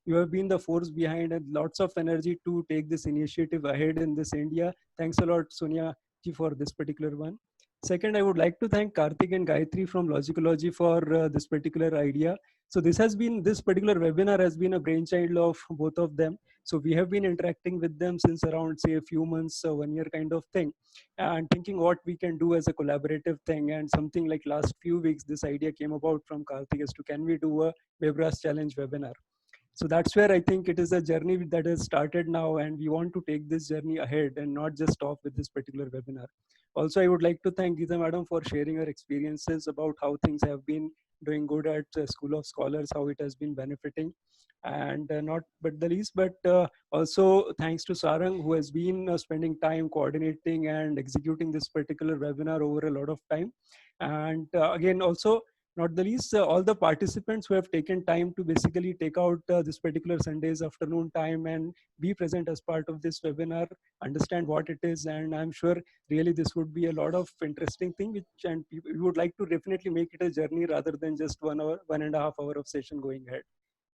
you have been the force behind and lots of energy to take this initiative ahead in this India. Thanks a lot, Sonia ji, for this particular one. Second, I would like to thank Karthik and Gayatri from Logicology for this particular idea. So this particular webinar has been a brainchild of both of them. So we have been interacting with them since around, say, a few months, 1 year kind of thing, and thinking what we can do as a collaborative thing. And something like last few weeks, this idea came about from Karthik as to, can we do a Bebraj challenge webinar? So that's where I think it is a journey that has started now, and we want to take this journey ahead and not just stop with this particular webinar. Also, I would like to thank Geeta Madam for sharing her experiences about how things have been doing good at School of Scholars, how it has been benefiting. And not but the least, but also thanks to Sarang, who has been spending time coordinating and executing this particular webinar over a lot of time. And again, also not the least, all the participants who have taken time to basically take out this particular Sunday's afternoon time and be present as part of this webinar, understand what it is. And I'm sure really this would be a lot of interesting thing, which and we would like to definitely make it a journey rather than just 1 hour, 1.5 hour of session going ahead.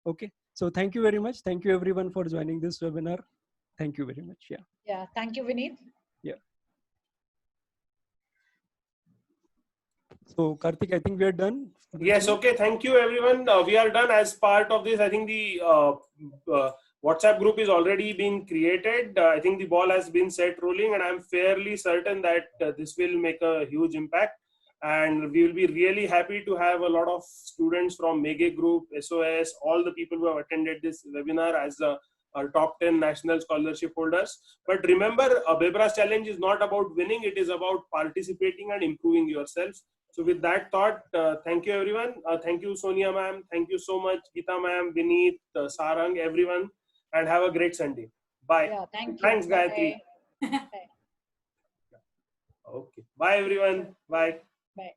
Okay, so thank you very much. Thank you everyone for joining this webinar. Thank you very much. Yeah. Yeah, thank you, Vineet. Yeah. So Karthik, I think we are done. Yes, okay. Thank you, everyone. We are done. As part of this, I think the WhatsApp group is already been created. I think the ball has been set rolling, and I'm fairly certain that this will make a huge impact. And we will be really happy to have a lot of students from Mege Group, SOS, all the people who have attended this webinar as our top 10 national scholarship holders. But remember, Bebra's challenge is not about winning. It is about participating and improving yourself. So with that thought, thank you everyone. Thank you Sonia ma'am. Thank you so much Geeta ma'am, Vineet, Sarang, everyone, and have a great Sunday. Bye. Yeah, thank you. Thanks Gayatri. Bye. Okay. Bye everyone. Bye. Bye.